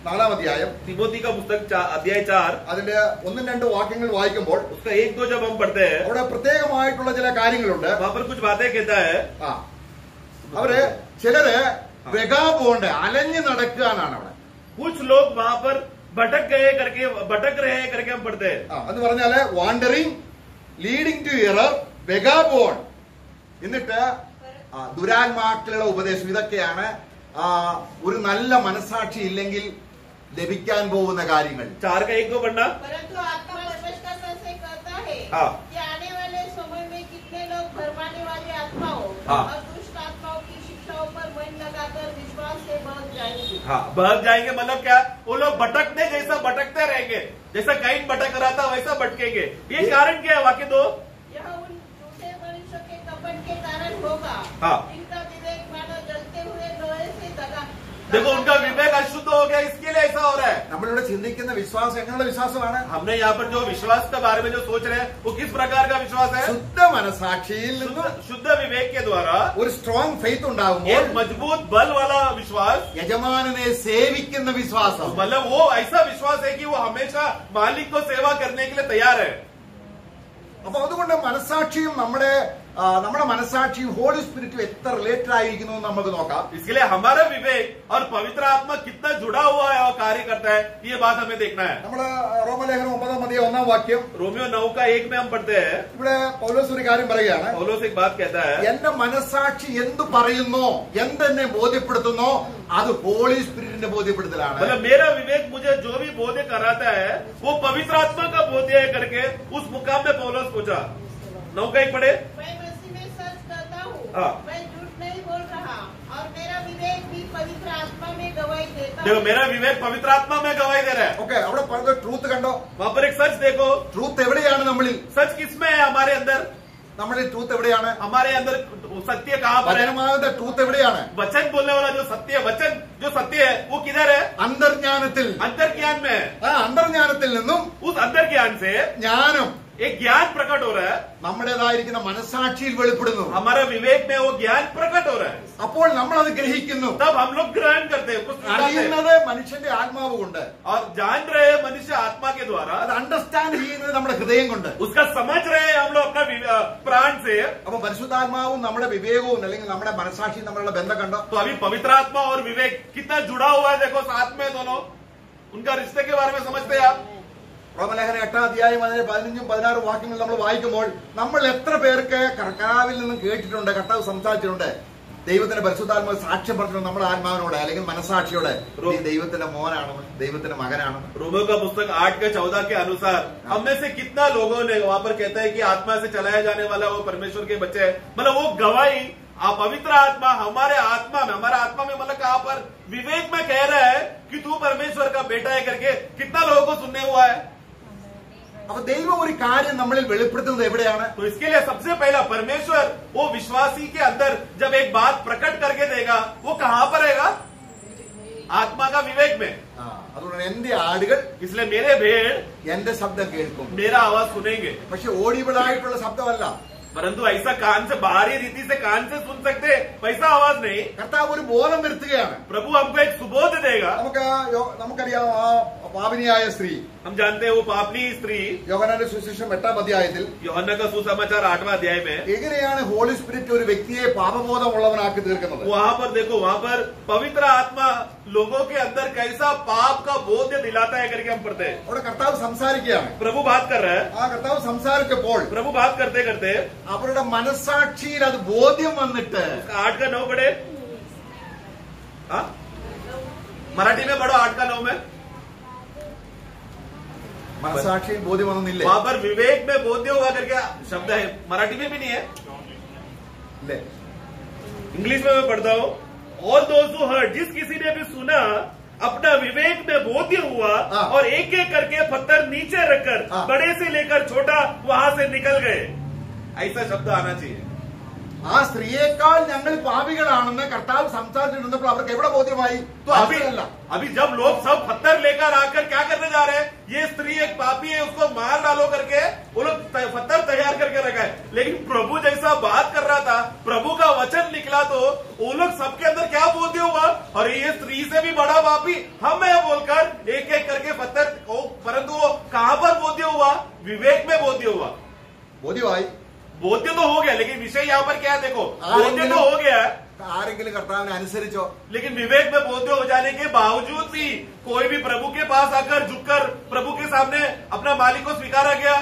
4-ാം അധ്യായം तिमोथी का पुस्तक अध्याय 4 അതിന്റെ 1-2 വാക്യങ്ങൾ വായിക്കുമ്പോൾ उसका 1-2 जब हम पढ़ते हैं അവിടെ പ്രത്യേകമായിട്ടുള്ള ചില കാര്യങ്ങളുണ്ട്. वहां पर कुछ बातें कहता है. അവര് ചിലര് വെഗാബോണ്ട് അലഞ്ഞു നടക്കാനാണ് അവിടെ. कुछ लोग वहां पर भटक रहे हैं करके हम पढ़ते हैं. എന്ന് പറഞ്ഞാല് വാണ്ടറിങ്, ലീഡിങ് ടു എറർ, വെഗാബോൺ, എന്നിട്ട് ദുരാത്മാക്കളുടെ ഉപദേശം. ഇതൊക്കെയാണ് ഒരു നല്ല മനസാക്ഷി ഇല്ലെങ്കിൽ ലഭിക്കാൻ പോകുന്ന കാര്യങ്ങൾ. 4 का 1 को पढ़ना. परंतु आत्मा स्पष्टता से कहता है हाँ। कि आने वाले समय में कितने लोग भरमाने वाली आत्माओं हाँ। और दुष्ट आत्माओं की शिक्षाओं पर मन लगाकर विश्वास से भाग जाएंगे. हाँ, भाग जाएंगे मतलब क्या? वो लोग भटकते जैसा भटकते रहेंगे, जैसा कैन भटक रहा था वैसा भटकेंगे. ये कारण क्या है? वाक्य 2. यह उन झूठे मनुष्यों के कपट के कारण होगा हाँ। जिनका विवेक मानो जलते हुए लोहे से दगा. देखो उनका विवेक अशुद्ध हो गया, इसके लिए ऐसा हो रहा है. നമ്മളിവിടെ ചിന്തിക്കുന്ന വിശ്വാസം എങ്ങനെയുള്ള വിശ്വാസമാണ്? हमने यहाँ पर जो विश्वास के बारे में जो सोच रहे हैं वो किस प्रकार का विश्वास है? ശുദ്ധ മനസാക്ഷിയിൽ നിന്നും शुद्ध विवेक के द्वारा ഒരു സ്ട്രോങ് ഫെയ്ത്ത് ഉണ്ടാകുമ്പോൾ एक मजबूत बल वाला विश्वास, യജമാനനെ സേവിക്കുന്ന വിശ്വാസം. मतलब वो ऐसा विश्वास है कि वो हमेशा मालिक को सेवा करने के लिए तैयार है. അപ്പൊ അതുകൊണ്ട് മനസാക്ഷിയും നമ്മുടെ മനസാക്ഷിയും ഹോളി സ്പിരിറ്റും എത്ര റിലേറ്റഡ് ആയിരിക്കുന്നു എന്ന് നമുക്ക് നോക്കാം. इसके लिए हमारा विवेक और पवित्र आत्मा कितना जुड़ा हुआ है और कार्य करता है, ये बात हमें देखना है. നമ്മള് റോമലേഖനം 9-ാം അധ്യായം 1-ാം വാക്യം रोमियो 9 का 1 में हम पढ़ते हैं. ഇവിടെ പൗലോസ് ഒരു കാര്യം പറയുകയാണ്. पौलुस एक बात कहता है, എന്റെ മനസാക്ഷി എന്ത് പറയുന്നോ, എന്തെന്നെ ബോധ്യപ്പെടുത്തുന്നോ അത് ഹോളി സ്പിരിറ്റിന്റെ ബോധ്യപ്പെടുത്തലാണ്. मतलब मेरा विवेक मुझे जो भी बोध कराता है वो पवित्र आत्मा का बोध है करके उस मुकाम में पौलुस पहुंचा. 9 का 1 पढ़े. मैं मसीह में सच कहता हूँ, हाँ। मैं झूठ नहीं बोल रहा और मेरा विवेक भी पवित्र आत्मा में गवाही देता देखो है. मेरा विवेक पवित्र आत्मा में गवाही दे रहा है. ഓക്കെ, അവിടെ പറഞ്ഞ ട്രൂത്ത് കണ്ടോ? वहां पर एक सच देखो. ട്രൂത്ത് എവിടെയാണ്? നമ്മളിൽ सच किसमें है? हमारे अंदर. ട്രൂത്ത് എവിടെയാണ്? हमारे अंदर सत्य कहाँ पर है? വചനമാകുന്ന ട്രൂത്ത് എവിടെയാണ്? वचन बोलने वाला जो सत्य वचन जो सत्य है वो किधर है? അന്തർജ്ഞാനത്തിൽ. अंतर्ज्ञान में है. ആ അന്തർജ്ഞാനത്തിൽ നിന്നും उस अंतर्ज्ञान से ജ്ഞാനം एक ज्ञान प्रकट हो रहा है. നമ്മുടേതായിരിക്കുന്ന മനസാക്ഷിയിൽ വെളിപ്പെടുന്നു. हमारा विवेक में वो ज्ञान प्रकट हो रहा है. അപ്പോൾ നമ്മൾ അത് ഗ്രഹിക്കുന്നു. तब हम लोग ग्रहण करते हैं, उसको स्वीकारते हैं. അറിയുന്നത് മനുഷ്യന്റെ ആത്മാവ് കൊണ്ട്, और जान रहे हैं मनुष्य आत्मा के द्वारा, അത് അണ്ടർസ്റ്റാൻഡ് ചെയ്യുന്നത് നമ്മുടെ ഹൃദയം കൊണ്ട്. उसका समझ रहे हैं हम लोग अपना प्राण से. അപ്പൊ പരിശുദ്ധാത്മാവും നമ്മുടെ വിവേകവും അല്ലെങ്കിൽ നമ്മുടെ മനസാക്ഷിയും തമ്മിലുള്ള ബന്ധം കണ്ടോ? तो अभी पवित्र आत्मा और विवेक कितना जुड़ा हुआ है, देखो साथ में दोनों. उनका रिश्ते के बारे में समझते हैं आप. റോമലേഖനം 8-ാം അധ്യായം അതിലെ 15-16 വാക്യങ്ങൾ നമ്മൾ വായിക്കുമ്പോൾ നമ്മൾ എത്ര പേർക്ക് കർത്താവിൽ നിന്നും കേട്ടിട്ടുണ്ട്, കർത്താവ് സംസാരിച്ചിട്ടുണ്ട്, ദൈവത്തിന്റെ പരിശുദ്ധാത്മാവ് സാക്ഷ്യം പറഞ്ഞിട്ടുണ്ട് നമ്മുടെ ആത്മാവിനോട് അല്ലെങ്കിൽ മനസാക്ഷിയോടെ, നീ ദൈവത്തിന്റെ മോനാണെന്ന്, ദൈവത്തിന്റെ മകനാണെന്ന്. रोमियो का पुस्तक 8 के 14 के अनुसार हम में से कितना लोगों ने वहां पर कहता है कि आत्मा से चलाया जाने वाला वो परमेश्वर के बच्चे हैं. मतलब वो गवाही पवित्र आत्मा हमारे आत्मा में, हमारा आत्मा में मतलब कहां पर? विवेक में कह रहा है कि तू परमेश्वर का बेटा है करके कितना लोगों को सुनने हुआ है. അപ്പൊ ദൈവം ഒരു കാര്യം നമ്മളിൽ വെളിപ്പെടുത്തുന്നത് എവിടെയാണ്? तो इसके लिए सबसे पहला परमेश्वर वो विश्वासी के अंदर जब एक बात प्रकट करके देगा वो कहां पर रहेगा? आत्मा का विवेक में. അതുകൊണ്ട് എന്റെ ആടുകൾ इसलिए मेरे भेड़ എന്റെ ശബ്ദം കേൾക്കും. मेरा आवाज सुनेंगे. പക്ഷെ ഓഡിബിൾ ആയിട്ടുള്ള ശബ്ദമല്ല. परंतु ऐसा कान से बाहरी रीति से कान से सुन सकते वैसा आवाज नहीं. കർത്താവ് ഒരു ബോധം വരുത്തുകയാണ്. प्रभु हमको एक सुबोध देगा. നമുക്കറിയാം ആ പാപിനിയായ സ്ത്രീ हम जानते हैं वो पापनी स्त्री യോഹന്നാന്റെ സുവിശേഷം 8-ാം അധ്യായത്തിൽ യോഹന്ന का सुसमाचार 8वां अध्याय में എങ്ങനെയാണ് ഹോളി സ്പിരിറ്റ് ഒരു വ്യക്തിയെ പാപബോധമുള്ളവനാക്കി തീർക്കുന്നത്? वहां पर देखो, वहां पर पवित्र आत्मा लोगों के अंदर कैसा पाप का बोध दिलाता है करके हम पढ़ते हैं। അവിടെ കർത്താവ് സംസാരിക്കുകയാണ്. प्रभु बात कर रहा है। ആ കർത്താവ് സംസാരിച്ചപ്പോൾ प्रभु बात करते करते അവരുടെ മനസ്സാക്ഷിയിൽ അത് ബോധ്യം വന്നിട്ട് 8 का 9 पढ़े। हाँ, मराठी में पढ़ो 8 का 9 में। മനസ്സാക്ഷിയിൽ ബോധ്യം വന്നില്ലേ? वहां पर विवेक में बोध्य हुआ करके शब्द है, मराठी में भी नहीं है, ഇല്ലേ? इंग्लिश में मैं पढ़ता हूं। और दोस्त हर्ड, जिस किसी ने भी सुना अपना विवेक में बोध्य हुआ और एक एक करके पत्थर नीचे रखकर बड़े से लेकर छोटा वहां से निकल गए। ऐसा शब्द आना चाहिए। ആ സ്ത്രീയേക്കാൾ ഞങ്ങൾ പാപികളാണെന്ന് കർത്താവ് സംസാരിച്ചിരുന്നപ്പോൾ അവർക്ക് എവിടെ ബോധ്യമായി? तो अभी जब लोग सब पत्थर लेकर आकर क्या करने जा रहे हैं, ये स्त्री एक पापी है, उसको मार डालो करके वो लोग पत्थर तैयार करके रखा है। लेकिन प्रभु जैसा बात कर रहा था, प्रभु का वचन निकला तो वो लोग सबके अंदर क्या बोध्य हुआ, और ये स्त्री से भी बड़ा पापी हम है बोलकर एक एक करके पत्थर, परंतु वो कहां पर बोध्य हुआ? विवेक में बोध्य हुआ। ബോധ്യമായി. बोध्य तो हो गया, लेकिन विषय यहाँ पर क्या है देखो, बोध्य तो हो गया, ആരെങ്കിലും കർത്താവിനെ അനുസരിച്ചോ? लेकिन विवेक में बोध्य हो जाने के बावजूद भी कोई भी प्रभु के पास आकर झुककर प्रभु के सामने अपना मालिक को स्वीकारा गया?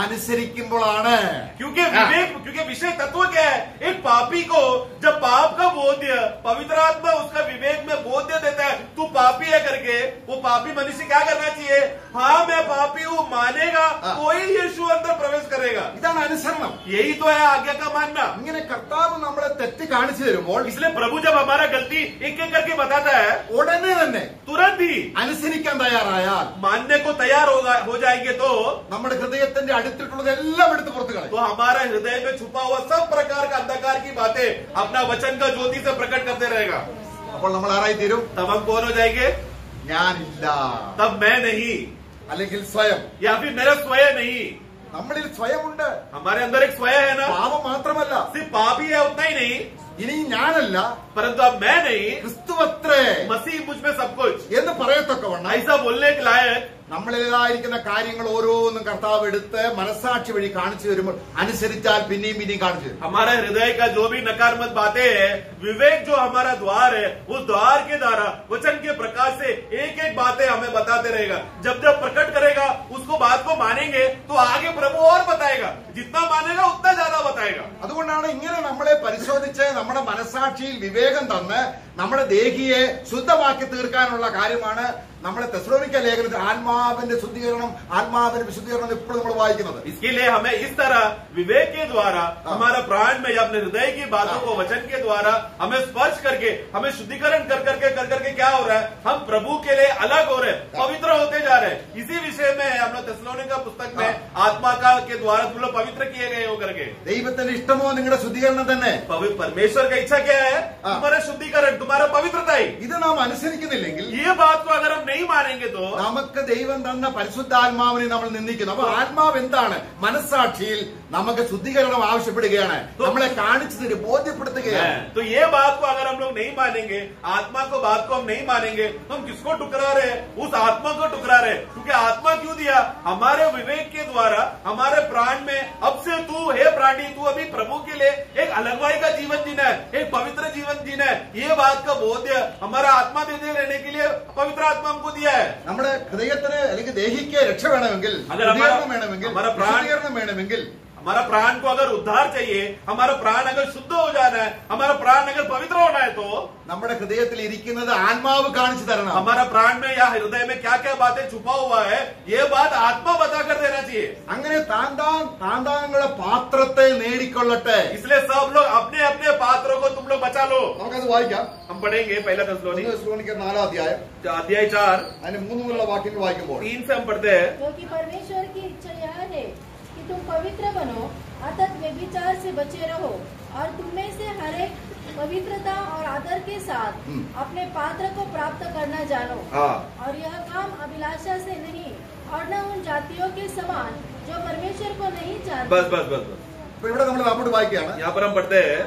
അനുസരിക്കുമ്പോഴാണ്. क्योंकि विषय तत्व क्या है, एक पापी को जब पाप का बोध्य पवित्र आत्मा उसका विवेक में बोध्य देता है, तू पापी है करके, वो पापी मनुष्य क्या करना चाहिए? हाँ मैं पापी हूँ मानेगा, कोई यीशु अंदर प्रवेश करेगा। ഇതാണ് അനുസരണം. यही तो है आज्ञा का मानना। ഇങ്ങനെ കർത്താവ് നമ്മളെ തെറ്റ് കാണിച്ചു തരുമ്പോൾ इसलिए प्रभु जब हमारा गलती एक एक करके बताता है, ഉടനെ തന്നെ तुरंत ही അനുസരിക്കാൻ തയ്യാറായാൽ मानने को तैयार हो जाएंगे तो നമ്മുടെ ഹൃദയത്തിന്റെ അടുത്തിട്ടുള്ളതെല്ലാം എടുത്ത് പുറത്തു കളയും. तो हमारा हृदय में छुपा हुआ सब प्रकार का अंधकार की बातें अपना वचन का ज्योति से प्रकट करते रहेगा। അപ്പോൾ നമ്മൾ ആരായി തീരും? तब हम कौन हो जाएंगे? ഞാനില്ല, तब मैं नहीं, അല്ലെങ്കിൽ സ്വയം. या फिर मेरा स्वयं नहीं। നമ്മളിൽ സ്വയമുണ്ട്. हमारे अंदर एक स्वयं है ना, പാപം മാത്രമല്ല, सिर्फ पाप ही है उतना ही नहीं, ഇനി ഞാനല്ല परंतु अब मैं नहीं, ക്രിസ്തുവത്രേ मसीह मुझ में सब कुछ, എന്ന് പറയത്തക്കവണ്ണം ऐसा बोलने के लायक നമ്മളിലായിരിക്കുന്ന കാര്യങ്ങൾ ഓരോന്നും കർത്താവ് എടുത്ത് മനസ്സാക്ഷി വഴി കാണിച്ചു തരുമ്പോൾ അനുസരിച്ചാൽ പിന്നെയും പിന്നെയും കാണിച്ചു തരും. हमारे हृदय का जो भी नकारात्मक बातें है, विवेक जो हमारा द्वार है, उस द्वार के द्वारा वचन के प्रकाश से एक एक बातें हमें बताते रहेगा। जब जब प्रकट करेगा उसको बात को मानेंगे तो आगे प्रभु और बताएगा, जितना मानेगा उतना ज्यादा बताएगा। അതുകൊണ്ടാണ് ഇങ്ങനെ നമ്മളെ പരിശോധിച്ച് നമ്മുടെ മനസ്സാക്ഷിയിൽ വിവേകം തന്ന് നമ്മുടെ ദേഹിയെ ശുദ്ധമാക്കി തീർക്കാനുള്ള കാര്യമാണ് നമ്മുടെ തെസ്സലോനിക്ക ലേഖനത്തിൽ ആത്മാവിന്റെ ശുദ്ധീകരണം, ആത്മാവിന്റെ വിശുദ്ധീകരണം എപ്പോഴും നമ്മൾ വായിക്കുന്നത്. इसके लिए हमें इस तरह विवेक के द्वारा हमारा प्राण में अपने हृदय की बातों को वचन के द्वारा हमें स्पर्श करके हमें शुद्धिकरण कर करके क्या हो रहा है, हम प्रभु के लिए अलग हो रहे, पवित्र होते जा रहे हैं। इसी विषय में हम लोग തെസ്സലോനിക്ക पुस्तक में आत्मा का के द्वारा तुम लोग पवित्र किए गए हो करके, ദൈവത്തിന്റെ ഇഷ്ടമോ നിങ്ങളുടെ ശുദ്ധീകരണം തന്നെ? परमेश्वर का इच्छा क्या है? तुम्हारा शुद्धिकरण, तुम्हारा पवित्रता ही। ഇത് നാം അനുസരിക്കുന്നില്ലെങ്കിൽ, ये बात को अगर हम नहीं मानेंगे तो നമുക്ക് ദൈവം തന്ന പരിശുദ്ധാത്മാവിനെ നമ്മൾ നിന്ദിക്കുന്നു. അപ്പൊ ആത്മാവ് എന്താണ്? മനസ്സാക്ഷിയിൽ നമുക്ക് ശുദ്ധീകരണം ആവശ്യപ്പെടുകയാണ്, നമ്മളെ കാണിച്ചു തരും, ബോധ്യപ്പെടുത്തുകയാണ്. तो ये बात को अगर हम लोग नहीं मानेंगे, आत्मा को बात को हम नहीं मानेंगे, तो हम किसको टुकरा रहे हैं? उस आत्मा को टुकरा रहे, क्योंकि आत्मा क्यों दिया? हमारे विवेक के द्वारा हमारे प्राण में अब से तू हे प्राणी, तू अभी प्रभु के लिए एक अलगवाई का जीवन जीना है, एक पवित्र जीवन जीना है। ये बात का बोध हमारा आत्मा देने रहने के लिए पवित्र आत्मा हमको दिया है। നമ്മുടെ ഹൃദയത്തിന് അല്ലെങ്കിൽ ദേഹിക്ക് രക്ഷ വേണമെങ്കിൽ, अगर ശുദ്ധീകരണം വേണമെങ്കിൽ, हमारा प्राण ശുദ്ധീകരണം വേണമെങ്കിൽ, हमारा प्राण को अगर उद्धार चाहिए, हमारा प्राण अगर शुद्ध हो जाना है, हमारा प्राण अगर पवित्र होना है, तो നമ്മുടെ ഹൃദയത്തിൽ ഇരിക്കുന്നത് ആത്മാവ് കാണിച്ചു തരണം. हमारा प्राण में या हृदय में क्या क्या बातें छुपा हुआ है, ये बात आत्मा बता कर देना चाहिए। അങ്ങനെ താന്താങ്ങളുടെ പാത്രത്തെ നേടിക്കൊള്ളട്ടെ. इसलिए सब लोग अपने अपने पात्रों को तुम लोग बचा लो। നമുക്കത് വായിക്കാം. हम पढ़ेंगे पहला തെസ്സലോനിക്ക തെസ്സലോനിക്കർ 4-ാം അധ്യായം अध्याय 4 അതിന് 3 മുതലുള്ള വാക്യങ്ങൾ വായിക്കുമ്പോൾ 3 से हम पढ़ते हैं, क्योंकि परमेश्वर की इच्छा यह है कि तुम पवित्र बनो, अतः व्यभिचार से बचे रहो, और तुम में से हर एक पवित्रता और आदर के साथ अपने पात्र को प्राप्त करना जानो। और यह काम अभिलाषा से नहीं, और न उन जातियों के समान जो परमेश्वर को नहीं जानते। बस बस बस बस അപ്പൊ ഇവിടെ നമ്മൾ അങ്ങോട്ട് വായിക്കുകയാണ്. यहाँ पर हम पढ़ते हैं,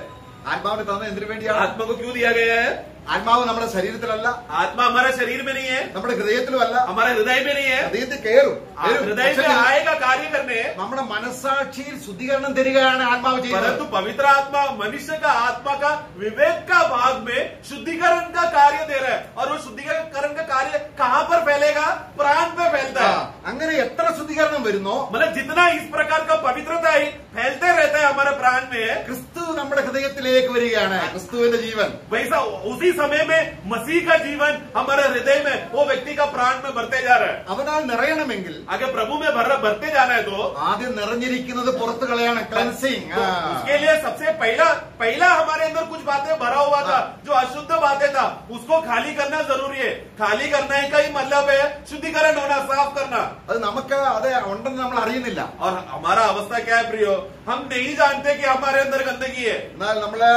ആത്മാവിനെ തന്നെ എന്തിനു വേണ്ടിയാണ്? आत्मा को क्यों दिया गया है? ആത്മാവ് നമ്മുടെ ശരീരത്തിലല്ല, आत्मा हमारे शरीर में नहीं है, നമ്മുടെ ഹൃദയത്തിലുമല്ല, हमारे हृदय में नहीं है, ഹൃദയത്തിൽ കയറും. हृदय में आएगा कार्य करने, നമ്മുടെ മനസാക്ഷിയിൽ ശുദ്ധീകരണം തരികയാണ് ആത്മാവ് ചെയ്യുന്നത്. परंतु पवित्र आत्मा मनुष्य का आत्मा का विवेक का भाग में शुद्धिकरण का कार्य दे रहा है। और वो शुद्धिकरण का कार्य कहाँ पर फैलेगा? प्राण पे फैलता है। അങ്ങനെ എത്ര ശുദ്ധീകരണം വരുന്നോ, मतलब जितना इस प्रकार का पवित्रता ही फैलते रहता है हमारे प्राण में, ക്രിസ്തു നമ്മുടെ ഹൃദയത്തിലേക്ക് വരികയാണ്. ക്രിസ്തുവിന്റെ ജീവൻ वैसा उसी समय में मसीह का जीवन हमारे हृदय में, वो व्यक्ति का प्राण में बढ़ते जा रहा है। അവനാൽ നിറയണമെങ്കിൽ अगर प्रभु में बढ़ते जाना है तो ആദ്യം നിറഞ്ഞിരിക്കുന്നത് പുറത്തു കളയാണ്. ക്ലൻസിങ്. उसके लिए सबसे पहला हमारे अंदर कुछ बातें भरा हुआ था, जो अशुद्ध बातें था, उसको खाली करना जरूरी है। खाली करने का ही मतलब है शुद्धिकरण होना, साफ करना। അത് നമുക്ക് അത് ഉണ്ടെന്ന് നമ്മൾ അറിയുന്നില്ല. और हमारा अवस्था क्या है प्रियो? हम नहीं जानते कि हमारे अंदर गंदगी है। എന്നാൽ നമ്മള്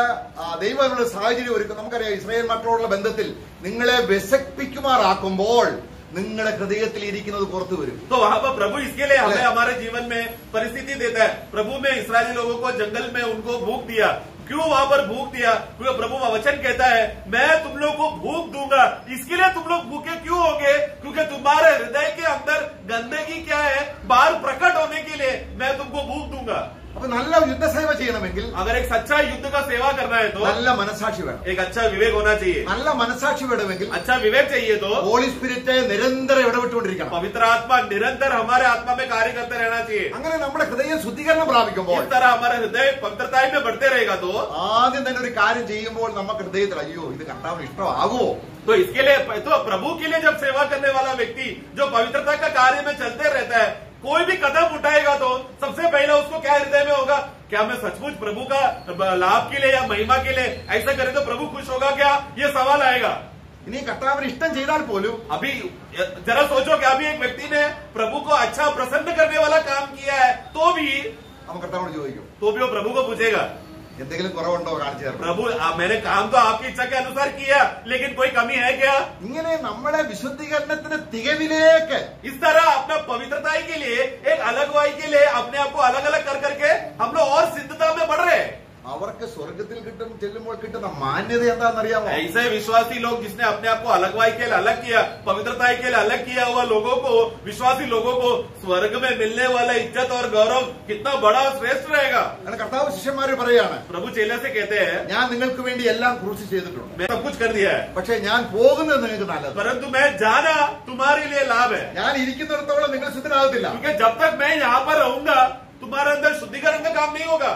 ദൈവങ്ങളുടെ സാഹചര്യം ഒരുക്കും. നമുക്കറിയാം, ഇസ്രായേൽ മക്കളോടുള്ള ബന്ധത്തിൽ നിങ്ങളെ വിശപ്പിക്കുമാറാക്കുമ്പോൾ നിങ്ങളുടെ ഹൃദയത്തിൽ ഇരിക്കുന്നത് പുറത്തു വരും. तो वहाँ पर प्रभु इसके लिए हमें हमारे जीवन में परिस्थिति देता है। प्रभु में इस्राएली लोगों को जंगल में उनको भूख दिया। क्यों वहाँ पर भूख दिया? क्योंकि प्रभु का वचन कहता है, मैं तुम लोग को भूख दूंगा। इसके लिए तुम लोग भूखे क्यों होंगे? क्योंकि तुम्हारे हृदय के अंदर गंदगी क्या है, बाहर प्रकट होने के लिए मैं तुमको भूख दूंगा। അപ്പൊ നല്ല യുദ്ധസേവ ചെയ്യണമെങ്കിൽ अगर एक सच्चा युद्ध का सेवा करना है तो നല്ല മനസാക്ഷി വേണം. एक अच्छा विवेक होना चाहिए। നല്ല മനസാക്ഷി വേണമെങ്കിൽ अच्छा विवेक चाहिए तो ഹോളി സ്പിരിറ്റ് നിരന്തരം ഇടപെട്ടുകൊണ്ടിരിക്കണം. पवित्र आत्मा निरंतर हमारे आत्मा में कार्य करते रहना चाहिए। അങ്ങനെ നമ്മുടെ ഹൃദയം ശുദ്ധീകരണം പ്രാപിക്കുമ്പോൾ इस तरह हमारा हृदय पवित्रता में बढ़ते रहेगा तो ആദ്യം തന്നെ ഒരു കാര്യം ചെയ്യുമ്പോൾ നമുക്ക് ഹൃദയത്തിൽ അയ്യോ ഇത് കർത്താവിന് ഇഷ്ടമാകുമോ, तो इसके लिए तो प्रभु के लिए जब सेवा करने वाला व्यक्ति जो पवित्रता का कार्य में चलते रहता है, कोई भी कदम उठाएगा तो सबसे पहले उसको क्या हृदय में होगा? क्या मैं सचमुच प्रभु का लाभ के लिए या महिमा के लिए ऐसा करें तो प्रभु खुश होगा क्या? ये सवाल आएगा। ഇനി कर्ताവിന് ഇഷ്ടം ചെയ്താൽ പോലും अभी जरा सोचो कि अभी एक व्यक्ति ने प्रभु को अच्छा प्रसन्न करने वाला काम किया है, तो भी നമുക്ക് കർത്താവിനോട് ചോദിക്കും, वो प्रभु को पूछेगा, എന്തെങ്കിലും കുറവുണ്ടോ കാണിച്ചു തരണം. प्रभु मैंने काम तो आपकी इच्छा के अनुसार किया, लेकिन कोई कमी है क्या? ഇങ്ങനെ നമ്മളെ വിശുദ്ധീകരണത്തിന് തികവിലേക്ക് इस तरह अपना पवित्रताई के लिए, एक अलग वाई के लिए अपने आप को अलग अलग कर करके हम लोग और सिद्धता में बढ़ रहे हैं। അവർക്ക് സ്വർഗത്തിൽ ചെല്ലുമ്പോൾ കിട്ടുന്ന മാന്യത എന്താണെന്നറിയാമോ? ऐसे विश्वासी लोग जिसने अपने आप को अलग वाई के लिए अलग किया, पवित्रताई के लिए अलग किया हुआ लोगों को, विश्वासी लोगों को स्वर्ग में मिलने वाला इज्जत और गौरव कितना बड़ा और श्रेष्ठ रहेगा। അങ്ങനെ കർത്താവ് ശിഷ്യന്മാരെ പറയാണ്, प्रभु चेले से कहते हैं, ഞാൻ നിങ്ങൾക്ക് വേണ്ടി എല്ലാം ക്രൂശ് ചെയ്തിട്ടുണ്ട്, मैं सब कुछ कर दिया है, പക്ഷെ ഞാൻ പോകുന്നത് നിങ്ങൾക്ക് നല്ലത്. परंतु मैं जाना तुम्हारे लिए लाभ है, ഞാൻ ഇരിക്കുന്നിടത്തോളം നിങ്ങൾ ശുദ്ധരാകത്തില്ല. क्योंकि जब तक मैं यहाँ पर रहूंगा तुम्हारे अंदर शुद्धिकरण का काम नहीं होगा।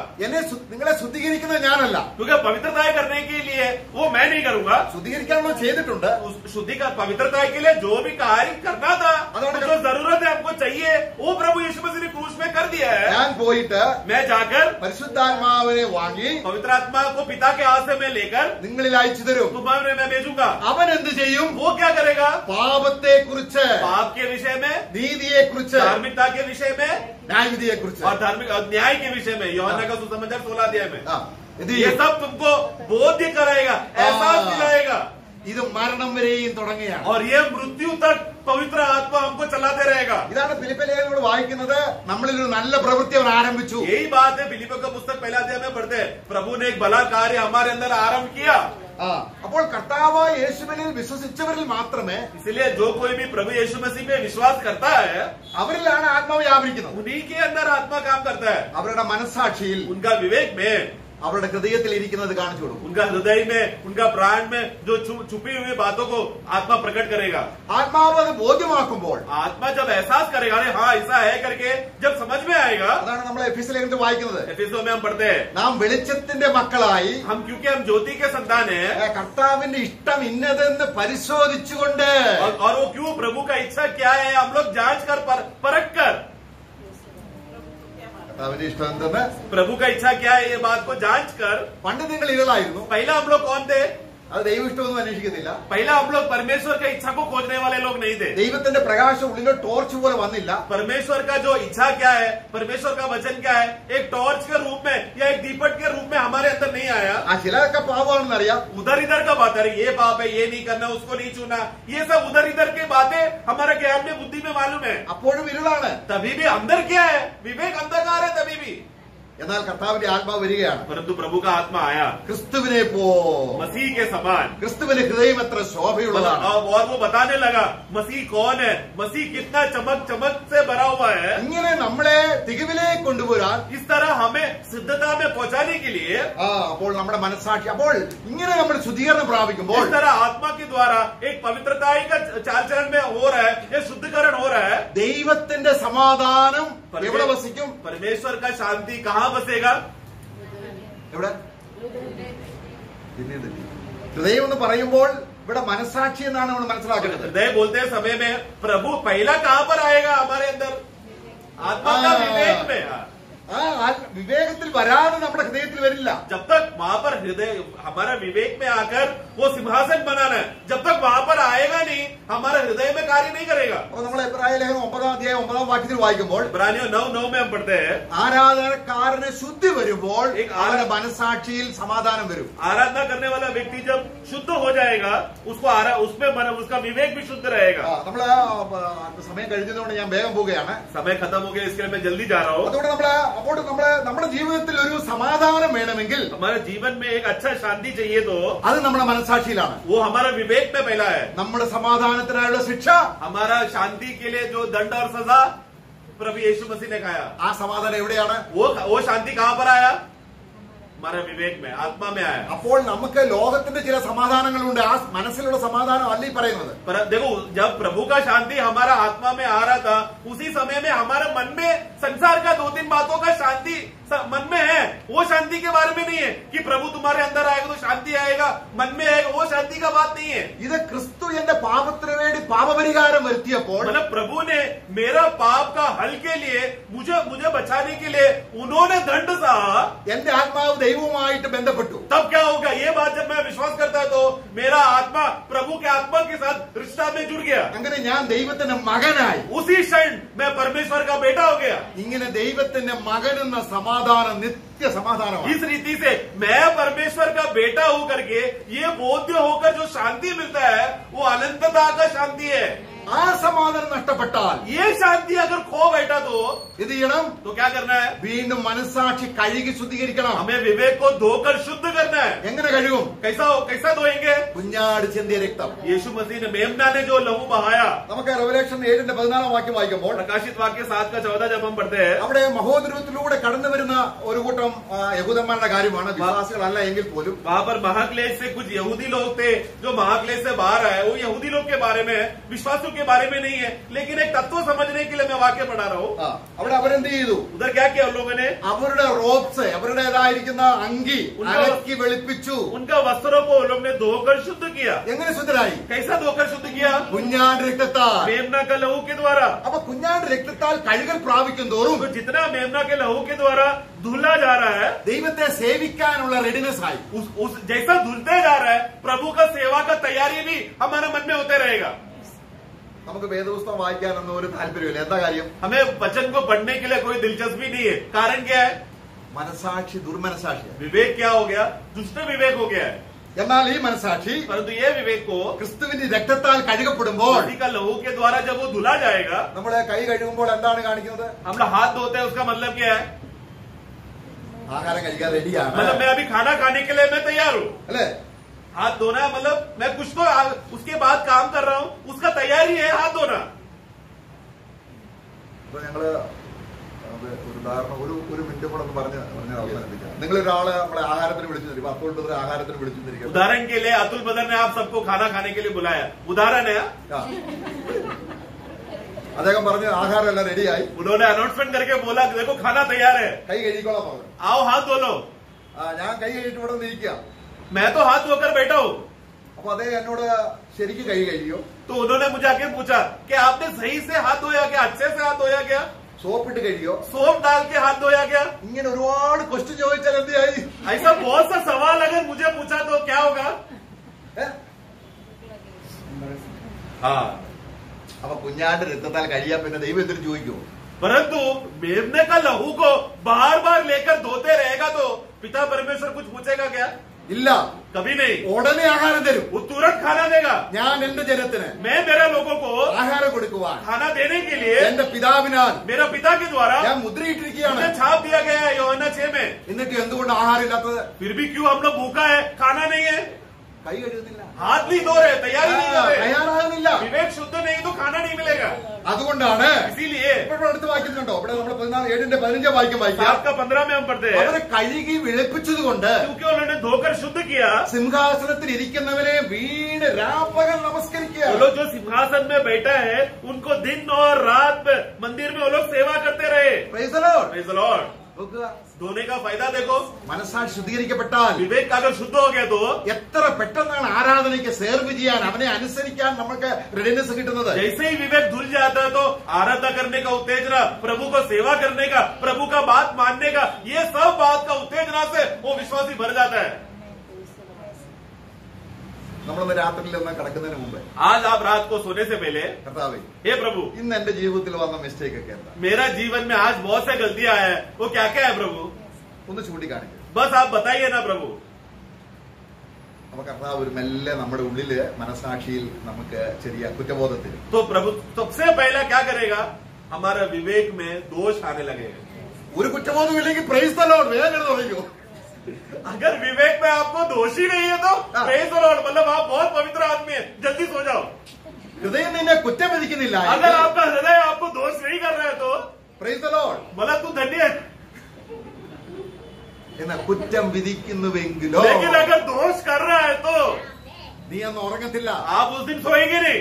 നിങ്ങളെ ശുദ്ധീകരിക്കുന്നത് ഞാനല്ല, क्योंकि पवित्रता करने के लिए वो मैं नहीं करूंगा। ശുദ്ധീകരിക്കാനുള്ള ചെയ്തിട്ടുണ്ട്. शुद्धि का पवित्रता के लिए जो भी कार्य करना था, अदौड़- जो जरूरत है हमको चाहिए, वो प्रभु यीशु मसीह ने क्रूस में कर दिया है। ഞാൻ പോയിട്ട് मैं जाकर പരിശുദ്ധാത്മാവിനെ വാങ്ങി पवित्र आत्मा को पिता के हाथ से मैं लेकर നിങ്ങളിൽ അയച്ചു തരും. तुम्हारे मैं भेजूंगा। അവൻ എന്ത് ചെയ്യും? वो क्या करेगा? പാപത്തെ കുറിച്ച്, पाप के विषय में, നീതിയെ കുറിച്ച്, धार्मिकता के विषय में ന്യായവിധിയെ കുറിച്ച്, और धार्मिक और न्याय के विषय में, यूहन्ना का सुसमाचार 16 अध्याय में ഇത് ये सब तुमको बोध्य कराएगा, एहसास दिलाएगा। ഇത് മരണം വരെയും തുടങ്ങുകയാണ്. और ये मृत्यु तक पवित्र आत्मा हमको चलाते रहेगा। ഇതാണ് ഫിലിപ്പിയ ലേഖനങ്ങൾ വായിക്കുന്നത്. നമ്മളിൽ ഒരു നല്ല പ്രവൃത്തി അവൻ ആരംഭിച്ചു. यही बात है फिलिपियों का पुस्तक पहला अध्याय में पढ़ते हैं, प्रभु ने एक भला कार्य हमारे अंदर आरंभ किया। അപ്പോൾ കർത്താവ് യേശുവിൽ വിശ്വസിച്ചവരിൽ മാത്രമേ, इसलिए जो कोई भी प्रभु यीशु मसीह पे विश्वास करता है, അവരിലാണ് ആത്മാവ് വ്യാപരിക്കുന്നത്. उन्हीं के अंदर आत्मा काम करता है। അവരുടെ മനസാക്ഷിയിൽ, उनका विवेक में, അവരുടെ ഹൃദയത്തിൽ ഇരിക്കുന്നത് കാണിച്ചു കൊടുക്കും. उनका हृदय में, उनका प्राण में जो छुपी हुई बातों को आत्मा प्रकट करेगा। ആത്മാവ് അത് ബോധ്യമാക്കുമ്പോൾ, आत्मा जब एहसास करेगा, अरे हाँ ऐसा है करके जब समझ में आएगा, അതാണ് നമ്മൾ എഫെസ്യ ലേഖനത്തിൽ വായിക്കുന്നത്. एफिसों में हम पढ़ते हैं, നാം വെളിച്ചത്തിന്റെ മക്കളായി हम क्योंकि हम ज्योति के संतान हैं, കർത്താവിന്റെ ഇഷ്ടം ഇന്നതെന്ന് പരിശോധിച്ചുകൊണ്ട്, और वो क्यों प्रभु का इच्छा क्या है हम लोग जांच कर परख कर, കർത്താവിന്റെ ഇഷ്ടം എന്തെന്ന് प्रभु का इच्छा क्या है ये बात को जांच कर। പണ്ട് നിങ്ങൾ ഇരുളായിരുന്നു, पहला हम लोग कौन थे? അത് ദൈവ ഇഷ്ടമൊന്നും അന്വേഷിക്കത്തില്ല. पहला हम लोग परमेश्वर का इच्छा को खोजने वाले लोग नहीं थे। ദൈവത്തിന്റെ പ്രകാശം ഉള്ളിലെ ടോർച്ച് പോലെ വന്നില്ല. परमेश्वर का जो इच्छा क्या है, परमेश्वर का वचन क्या है, एक टॉर्च के रूप में या एक दीपक के रूप में हमारे अंदर नहीं आया। ചിലതൊക്കെ പാവമാണെന്ന് അറിയാം. उधर इधर का बात है, ये पाप है, ये नहीं करना, उसको नहीं छूना, ये सब उधर इधर की बातें हमारे ज्ञान में, बुद्धि में मालूम है। അപ്പോഴും ഇരുളാണ്. तभी भी अंदर क्या है? विवेक अंधकार है तभी भी। എന്നാൽ കർത്താവിന്റെ ആത്മാവ് വരികയാണ്. परंतु प्रभु का आत्मा आया ക്രിസ്തുവിനെ പോ, मसीह के समान। ക്രിസ്തുവിന്റെ ഹൃദയം എത്ര ശോഭയുള്ളതാണ്. और वो बताने लगा मसीह कौन है, मसीह कितना चमक चमक से भरा हुआ है। ഇങ്ങനെ നമ്മളെ തികവിലേക്ക് കൊണ്ടുവരാൻ, इस तरह हमें सिद्धता में पहुंचाने के लिए അപ്പോൾ നമ്മുടെ മനസ്സാക്ഷി, അപ്പോൾ ഇങ്ങനെ നമ്മൾ ശുദ്ധീകരണം പ്രാപിക്കുമ്പോൾ इस तरह आत्मा के द्वारा एक पवित्रताई का चाल चलन में हो रहा है, ये शुद्धिकरण हो रहा है। ദൈവത്തിന്റെ സമാധാനം എവിടെ വസിക്കും? परमेश्वर का शांति कहाँ बसेगा? എവിടെ? ഹൃദയം എന്ന് പറയുമ്പോൾ ഇവിടെ മനസ്സാക്ഷി എന്നാണ് നമ്മൾ മനസ്സിലാക്കേണ്ടത്. हृदय बोलते समय में प्रभु पहला कहाँ पर आएगा? हमारे अंदर आत्मा का विवेक में। ആ വിവേകത്തിൽ വരാതെ നമ്മുടെ ഹൃദയത്തിൽ വരില്ല. जब तक वहां पर हृदय हमारा विवेक में आकर वो सिंहासन बनाना है, जब तक वहां पर आएगा नहीं, हमारा हृदय में कार्य नहीं करेगा। അപ്പൊ നമ്മൾ എബ്രായ ലേഖനം 9-ാം വാക്യത്തിൽ വായിക്കുമ്പോൾ इब्रानियों 9:9 में हम पढ़ते हैं, ആരാധനക്കാരന് ശുദ്ധി വരുമ്പോൾ അവന്റെ മനസ്സാക്ഷിയിൽ സമാധാനം വരും. आराधना करने वाला व्यक्ति जब शुद्ध हो जाएगा, उसमें उसका विवेक भी शुद्ध रहेगा। നമ്മള് സമയം കഴിഞ്ഞതുകൊണ്ട് ഞാൻ വേഗം പോവുകയാണ്. समय खत्म हो गया, इसके लिए मैं जल्दी जा रहा हूँ। അതുകൊണ്ട് അപ്പോൾ നമ്മുടെ ജീവിതത്തിൽ ഒരു സമാധാനം വേണമെങ്കിൽ हमारे जीवन में एक अच्छा शांति चाहिए तो അത് നമ്മുടെ മനസ്സാക്ഷിയിലാണ്. वो हमारा विवेक में पहला है। നമ്മുടെ സമാധാനത്തിനായുള്ള ശിക്ഷ, हमारा शांति के लिए जो दंड और सजा प्रभु यीशु मसीह ने खाया, ആ സമാധാനം എവിടെയാണ്? वो शांति कहाँ पर आया? हमारा विवेक में, आत्मा में आया। അപ്പോൾ നമുക്ക് ലോകത്തിന്റെ ചില സമാധാനങ്ങളുണ്ട്. ആ മനസ്സിലുള്ള സമാധാനം അല്ല ഈ പറയുന്നത്. पर देखो, जब प्रभु का शांति हमारा आत्मा में आ रहा था, उसी समय में हमारे मन में संसार का 2-3 बातों का शांति मन में है। वो शांति के बारे में नहीं है कि प्रभु तुम्हारे अंदर आएगा तो शांति आएगा, मन में आएगा, वो शांति का बात नहीं है। ഇത് ക്രിസ്തു എന്റെ പാപത്തിന് വേണ്ടി പാപപരിഹാരം വരുത്തിയപ്പോൾ, मतलब प्रभु ने मेरा पाप का हल के लिए मुझे बचाने के लिए उन्होंने दंड सहा, എന്റെ ആത്മാവ് ദൈവവുമായിട്ട് ബന്ധപ്പെട്ടു. तब क्या होगा? ये बात जब मैं विश्वास करता तो मेरा आत्मा प्रभु के आत्मा के साथ रिश्ता में जुड़ गया। അങ്ങനെ ഞാൻ ദൈവത്തിന്റെ മകനായി. उसी क्षण मैं परमेश्वर का बेटा हो गया। ഇങ്ങനെ ദൈവത്തിന്റെ മകനെന്ന സമാധാനം നിത്യ സമാധാനമാണ്. इस रीति से मैं परमेश्वर का बेटा होकर के ये बोध्य होकर जो शांति मिलता है, वो अनंतता का शांति है। ആ സമാധാനം നഷ്ടപ്പെട്ടാൽ, ये शांति अगर खो बैठा तो ഇത് ചെയ്യണം, तो क्या करना है? വീണ്ടും മനസ്സാക്ഷി കഴുകി ശുദ്ധീകരിക്കണം. हमें विवेक को धोकर शुद्ध करना है। എങ്ങനെ കഴുകും? कैसा धोएंगे? കുഞ്ഞാട് ചിന്തിയ രക്തം. यीशु मसीह ने, मेमना ने जो लहू बहाया। നമുക്ക് റെവലേഷൻ 7-14 വാക്യം വായിക്കുമ്പോൾ प्रकाशित वाक्य 7:14 जब हम पढ़ते हैं, അവിടെ മഹോദരത്തിലൂടെ കടന്നു വരുന്ന ഒരു കൂട്ടം യഹൂദന്മാരുടെ കാര്യമാണ്, വിശ്വാസികളല്ല എങ്കിൽ പോലും. वहां पर महाक्लेश से कुछ यहूदी लोग थे जो महाक्लेश से बाहर आए। वो यहूदी लोग के बारे में, विश्वासियों के बारे में नहीं है, लेकिन एक तत्व समझने के लिए मैं वाक्य पढ़ा रहा हूँ। അവിടെ അവരെന്ത് ചെയ്തു? उधर क्या किया उन लोगों ने? അവരുടെ റോബ്സ്, അവരുടേതായിരിക്കുന്ന അങ്കി അലക്കി വെളുപ്പിച്ചു. उनका वस्त्रों को उन लोग ने धोकर शुद्ध किया। എങ്ങനെ ശുദ്ധരായി? कैसा धोकर शुद्ध किया? കുഞ്ഞാട് രക്തത്താൽ. मेमना का लहू के द्वारा। അപ്പൊ കുഞ്ഞാട് രക്തത്താൽ കഴുകൽ പ്രാപിക്കും തോറും तो जितना मेमना के लहू के द्वारा धुला जा रहा है, ദൈവത്തെ സേവിക്കാനുള്ള റെഡിനെസ് ആയി. उस जैसा धुलते जा रहा है, प्रभु का सेवा का तैयारी भी हमारे मन में होते रहेगा। നമുക്ക് വേദപുസ്തകം വായിക്കാനൊന്നും ഒരു താല്പര്യമില്ല. എന്താ കാര്യം? हमें वचन को पढ़ने के लिए कोई दिलचस्पी नहीं है। कारण क्या है? മനസാക്ഷി ദുർമനസാക്ഷി. विवेक क्या हो गया? दुष्ट विवेक हो गया है। എന്നാൽ ഈ മനസാക്ഷി परंतु ये विवेक को ക്രിസ്തുവിന്റെ രക്തത്താൽ കഴുകപ്പെടുമ്പോൾ, मसीह का लहू के द्वारा जब वो धुला जाएगा, നമ്മളെ കൈ കഴുകുമ്പോൾ എന്താണ് കാണിക്കുന്നത്? हम लोग हाथ धोते हैं, उसका मतलब क्या है? ആഹാരം കഴിക്കാൻ റെഡിയാണ്, मतलब मैं अभी खाना खाने के लिए मैं तैयार हूँ। അല്ലെ? हाथ धोना है मतलब मैं कुछ तो उसके बाद काम कर रहा हूँ, उसका तैयारी है हाथ धोना। അപ്പൊ ഞങ്ങള് ഒരു ഉദാഹരണം ഒരു മിനിറ്റ് കൂടെ ഒന്ന് പറഞ്ഞ് അവസാനിപ്പിക്കാം. നിങ്ങളൊരാള് നമ്മളെ ആഹാരത്തിന് വിളിച്ചു തരും, അപ്പോൾ ആഹാരത്തിന് വിളിച്ചു തരിക. उदाहरण के लिए अतुल बदर ने आप सबको खाना खाने के लिए बुलाया, उदाहरण है। അദ്ദേഹം പറഞ്ഞ് ആഹാരം എല്ലാം റെഡിയായി, उन्होंने अनाउंसमेंट करके बोला देखो खाना तैयार है, കൈ കഴുകിക്കോളാം പറഞ്ഞു. आओ हाथ धो लो। ഞാൻ കൈ കഴിയിട്ട് ഇവിടെ നിന്ന് ഇരിക്കുക. मैं तो हाथ धोकर बैठा हूँ। അപ്പൊ അദ്ദേഹം എന്നോട് ശരിക്കും കൈ കഴിയോ? तो उन्होंने मुझे आके पूछा कि आपने सही से हाथ धोया क्या, अच्छे से हाथ धोया क्या, സോപ്പിട്ട് കഴിയോ? सोप डाल के हाथ धोया क्या? ഇങ്ങനെ ഒരുപാട് ക്വസ്റ്റ്യൻ ചോദിച്ചാൽ എന്തിയായി? ऐसा बहुत सा सवाल अगर मुझे पूछा तो क्या होगा? हाँ, അപ്പൊ കുഞ്ഞാന്റെ രക്തത്താൽ കഴിയാ പിന്നെ ദൈവം എന്തിനു ചോദിക്കുമോ? परंतु मेमने का लहू को बार बार लेकर धोते रहेगा तो पिता परमेश्वर कुछ पूछेगा क्या? ഇല്ല, कभी नहीं। ഉടനെ ആഹാരം തരും. वो तुरंत खाना देगा। ഞാൻ എന്റെ ജനത്തിന് मैं मेरे लोगों को ആഹാരം കൊടുക്കുവാൻ खाना देने के लिए എന്റെ പിതാവിനാൽ मेरा पिता के द्वारा ഞാൻ മുദ്രയിട്ടിരിക്കുകയാണ്. मुझे छाप दिया गया है യോഹന്നാൻ 6 में। എന്നിട്ട് എന്തുകൊണ്ട് ആഹാരം ഇല്ലാത്തത്? फिर भी क्यों हम लोग भूखा है, खाना नहीं है? കൈ കഴുകുന്നില്ല, हाथ नहीं धो रहे, तैयारी नहीं कर रहे। തയ്യാറാകുന്നില്ല. विवेक शुद्ध नहीं तो खाना नहीं मिलेगा। അതുകൊണ്ടാണ് इसीलिए ഇപ്പോൾ അടുത്ത് വായിക്കുന്നുണ്ടോ? ഇവിടെ നമ്മൾ 7:15 വായിക്കാം. 7:15 में हम पढ़ते हैं, അവരെ കഴുകി വെളുപ്പിച്ചതുകൊണ്ട് क्योंकि उन्होंने धोकर शुद्ध किया। സിംഹാസനത്തിൽ ഇരിക്കുന്നവനെ വീണ് രാപ്പകൽ നമസ്കരിക്കുക. वो लोग जो सिंहासन में बैठा है उनको दिन और रात मंदिर में वो लोग सेवा करते रहे। Praise the Lord. Praise the Lord। നോക്കുക, धोने का फायदा देखो, മനസ്സാക്ഷി ശുദ്ധീകരിക്കപ്പെട്ടാൽ विवेक का अगर शुद्ध हो गया तो എത്ര പെട്ടെന്നാണ് ആരാധനയ്ക്ക് സേർവ് ചെയ്യാൻ, അവനെ അനുസരിക്കാൻ നമുക്ക് റെഡിനെസ് കിട്ടുന്നത്. जैसे ही विवेक धुल जाता है तो आराधना करने का उत्तेजना, प्रभु को सेवा करने का, प्रभु का बात मानने का, ये सब बात का उत्तेजना से वो विश्वासी भर जाता है। നമ്മളൊന്ന് രാത്രിയിൽ ഒന്ന് കിടക്കുന്നതിന് മുമ്പ് आज आप रात को सोने से पहले, കർത്താവേ, हे प्रभु, ഇന്ന് എന്റെ ജീവിതത്തിൽ വന്ന മിസ്റ്റേക്ക് ഒക്കെ എന്താ मेरा जीवन में आज बहुत से गलतियां है, वो क्या क्या है प्रभु? ഒന്ന് ചൂണ്ടിക്കാണിക്കും. बस आप बताइए ना प्रभु। അപ്പൊ കർത്താവ് ഒരു മെല്ലെ നമ്മുടെ ഉള്ളില് മനസാക്ഷിയിൽ നമുക്ക് ചെറിയ കുറ്റബോധം തരും. तो प्रभु सबसे पहला क्या करेगा, हमारा विवेक में दोष आने लगेगा। ഒരു കുറ്റബോധം ഇല്ലെങ്കിൽ പ്രൈസ് ദി ലോർഡ് വേഗം തുടങ്ങൂ. अगर विवेक में आपको दोष ही नहीं है तो प्रेज द लॉर्ड, मतलब आप बहुत पवित्र आदमी है, जल्दी सो जाओ। ഹൃദയം നിന്നെ കുറ്റം വിധിക്കുന്നില്ല, अगर आपका हृदय आपको दोष नहीं कर रहा है तो പ്രൈസ് ദി ലോർഡ്. मतलब तू धन्य है। എന്നാ കുറ്റം വിധിക്കുന്നുവെങ്കിലോ लेकिन अगर दोष कर रहा है तो നീ അന്ന് ഉറങ്ങത്തില്ല. आप उस दिन सोएंगे नहीं,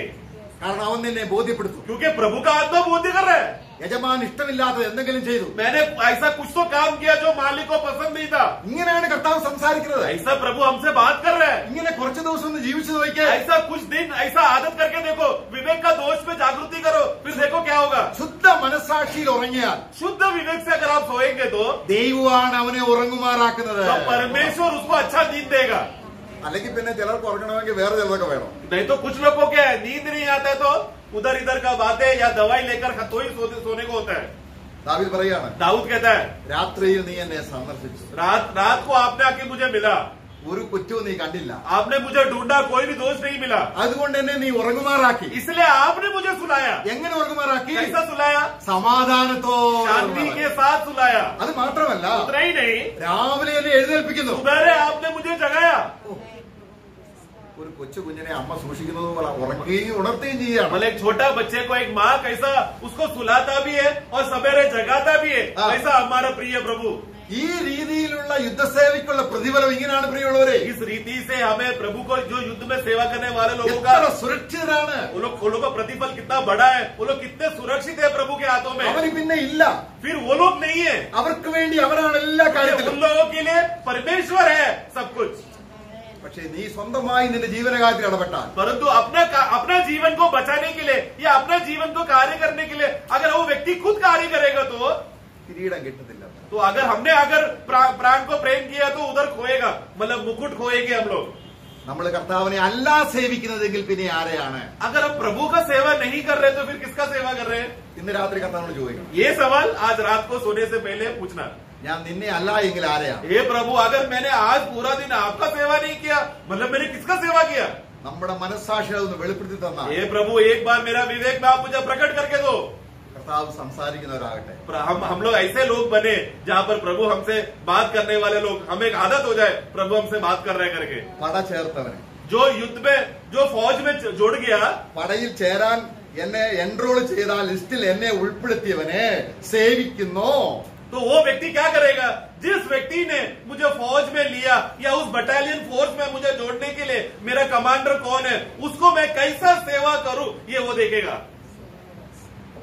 കാരണം അവൻ നിന്നെ ബോധ്യപ്പെടുത്തും. क्योंकि प्रभु का आत्मा बोध कर रहा है, യജമാൻ ഇഷ്ടമില്ലാത്തത് എന്തെങ്കിലും ചെയ്തു. मैंने ऐसा कुछ तो काम किया जो मालिक को पसंद नहीं था। ഇങ്ങനെയാണ് കർത്താവ് സംസാരിക്കുന്നത്. ऐसा प्रभु हमसे बात कर रहा है। ഇങ്ങനെ കുറച്ച് ദിവസം ഒന്ന് ജീവിച്ചു നോക്കിയേ. ऐसा कुछ दिन ऐसा आदत करके देखो, विवेक का दोष पे जागृति करो, फिर देखो क्या होगा। ശുദ്ധ മനസാക്ഷിയിൽ ഉറങ്ങിയാൽ शुद्ध विवेक से अगर आप सोएंगे तो ദൈവമാണ് അവനെ ഉറങ്ങുമാറാക്കുന്നത്. परमेश्वर उसको अच्छा नींद देगा। അല്ലെങ്കിൽ പിന്നെ ചിലർക്ക് ഉറങ്ങണമെങ്കിൽ വേറെ ചിലതൊക്കെ വേണം. नहीं तो कुछ लोगों को नींद नहीं आता है तो उधर इधर का बातें या दवाई लेकर तो ही सोने को होता है। ദാവീദ് പറയാണ്, दाऊद कहता है, രാത്രിയിൽ നീ എന്നെ സന്ദർശിച്ചു, रात को आपने आके मुझे मिला, ഒരു കുറ്റവും നീ കണ്ടില്ല, आपने मुझे ढूंढा, कोई भी दोष नहीं मिला, അതുകൊണ്ട് എന്നെ നീ ഉറങ്ങുമാറാക്കി. इसलिए आपने मुझे सुलाया। എങ്ങനെ ഉറങ്ങുമാറാക്കി? कैसा सुलाया? शांति സമാധാനത്തോടെ. के साथ सुलाया। അത് മാത്രമല്ല, उतना ही नहीं, രാവിലെ എന്നെ എഴുന്നേൽപ്പിക്കുന്നു. सुबह आपने मुझे जगाया। ഒരു കൊച്ചു കുഞ്ഞിനെ അമ്മ സൂക്ഷിക്കുന്നത് പോലെ ഉറക്കുകയും ഉണർത്തുകയും ചെയ്യുകയാണ്. मतलब एक छोटा बच्चे को एक माँ कैसा उसको सुलाता भी है और सवेरे जगाता भी है, ऐसा हमारा प्रिय प्रभु। ഈ രീതിയിലുള്ള യുദ്ധസേവയ്ക്കുള്ള പ്രതിഫലം ഇങ്ങനെയാണ് പ്രിയമുള്ളവരെ. इस रीति से हमें प्रभु को जो युद्ध में सेवा करने वाले लोगों का എത്ര സുരക്ഷിതരാണ്. वो लोग का प्रतिफल कितना बड़ा है, वो लोग कितने सुरक्षित है प्रभु के हाथों में। അവന് പിന്നെ ഇല്ല, फिर वो लोग नहीं है, അവർക്ക് വേണ്ടി അവരാണ് എല്ലാ उन കാര്യത്തിലും. लोगों के लिए परमेश्वर है सब कुछ। പക്ഷേ നീ സ്വന്തമായി നിന്റെ ജീവനകാര്യത്തിൽ ഇടപെട്ടാൽ, परंतु अपना जीवन को बचाने के लिए या अपने जीवन को कार्य करने के लिए अगर वो व्यक्ति खुद कार्य करेगा तो കിരീടം കിട്ടത്തില്ല. अगर प्राण को प्रेम किया तो उधर खोएगा, मतलब मुकुट खोएंगे हम लोग। നമ്മൾ കർത്താവിനെ അല്ല സേവിക്കുന്നതെങ്കിൽ പിന്നെ ആരെയാണ്? अगर हम प्रभु का सेवा नहीं कर रहे तो फिर किसका सेवा कर रहे हैं? ഇന്ന് രാത്രി കർത്താവിനോട് ചോദിക്കണം, ये सवाल आज रात को सोने से पहले पूछना। ഞാൻ നിന്നെ അല്ല എങ്കിൽ ആരെയാണ്? हे प्रभु, अगर मैंने आज पूरा दिन आपका सेवा नहीं किया, मतलब मैंने किसका सेवा किया? നമ്മുടെ മനസ്സാക്ഷി ഒന്ന് വെളിപ്പെടുത്തി തന്നാൽ हे प्रभु, एक बार मेरा विवेक में आप मुझे प्रकट करके दो। കർത്താവ് സംസാരിക്കുന്നവരാകട്ടെ. हम लोग ऐसे लोग बने जहाँ पर प्रभु हमसे बात करने वाले लोग, हमें एक आदत हो जाए प्रभु हमसे बात कर रहे करके। പട ചേർത്തവനെ, जो युद्ध में जो फौज में जुड़ गया, പടയിൽ ചേരാൻ എന്നെ എൻറോൾ ചെയ്ത ലിസ്റ്റിൽ എന്നെ ഉൾപ്പെടുത്തിയവനെ സേവിക്കുന്നു. तो वो व्यक्ति क्या करेगा? जिस व्यक्ति ने मुझे फौज में लिया या उस बटालियन फोर्स में मुझे जोड़ने के लिए मेरा कमांडर कौन है, उसको मैं कैसा सेवा करूं, ये वो देखेगा।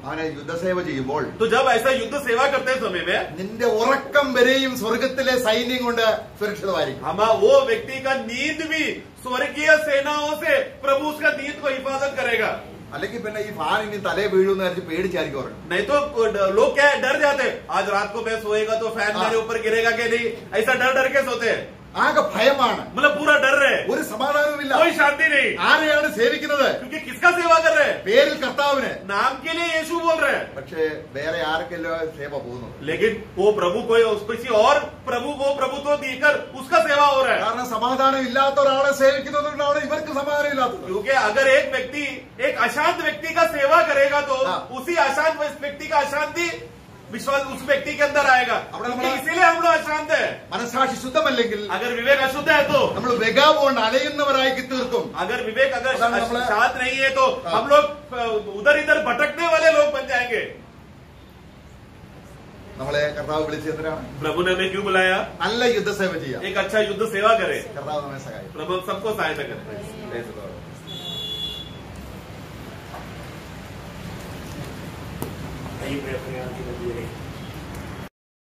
അവനെ യുദ്ധസേവ ചെയ്യുമ്പോൾ तो जब ऐसा युद्ध सेवा करते समय में നിന്റെ ഉറക്കം വരെയും സ്വർഗത്തിലെ സൈന്യം കൊണ്ട് സുരക്ഷിതമായിരിക്കും. वो व्यक्ति का नींद भी स्वर्गीय सेनाओं से प्रभु उसका नींद को हिफाजत करेगा। അല്ലെങ്കിൽ പിന്നെ ഈ ഫാൻ ഇനി തലേ വീഴുമെന്ന് വിചാരിച്ച് പേടിച്ചായിരിക്കും ഉറങ്ങും. नहीं तो लोग क्या डर जाते हैं, आज रात को मैं सोएगा तो फैन मेरे ऊपर गिरेगा कि नहीं, ऐसा डर के सोते हैं। ആകെ ഭയമാണ്, मतलब पूरा डर रहे, ഒരു സമാധാനവുമില്ല. कोई शांति नहीं, ആരെയാണ് സേവിക്കുന്നത്? क्योंकि किसका सेवा कर रहे हैं? പേരിൽ കർത്താവിന്, नाम के लिए यीशु बोल रहे हैं, പക്ഷേ വേറെ ആർക്കെല്ലോ സേവ പോകുന്നു. लेकिन वो प्रभु को किसी और प्रभु को प्रभुत्व देकर उसका सेवा हो रहा है. കാരണം സമാധാനം ഇല്ലാത്ത ഒരാളെ സേവിക്കുന്നതുകൊണ്ടാണ് ഇവർക്ക് സമാധാനം ഇല്ലാത്തത്. क्योंकि अगर एक व्यक्ति एक अशांत व्यक्ति का सेवा करेगा तो हाँ। उसी अशांत व्यक्ति का अशांति विश्वास उस व्यक्ति के अंदर आएगा. अब क्योंकि हम- इसीलिए हम लोग अशांत है. മനസ്സാക്ഷി ശുദ്ധമല്ലെങ്കിൽ अगर विवेक अशुद्ध है तो, നമ്മൾ വെഗാവുകൊണ്ട് അലയുന്നവരായി തീർക്കും. अगर विवेक अगर अगर हम- शांत नहीं है तो हाँ। हम लोग उधर इधर भटकने वाले लोग बन जाएंगे. നമ്മളെ കർത്താവ് വിളിച്ചെന്തിനാണ്? प्रभु ने हमें क्यों बुलाया? നല്ല യുദ്ധസേവ ചെയ്യാം. एक अच्छा युद्ध सेवा करे. കർത്താവ് നമ്മെ സഹായിക്കും. प्रभु हम सबको सहायता करे. आइए प्रार्थना के लिए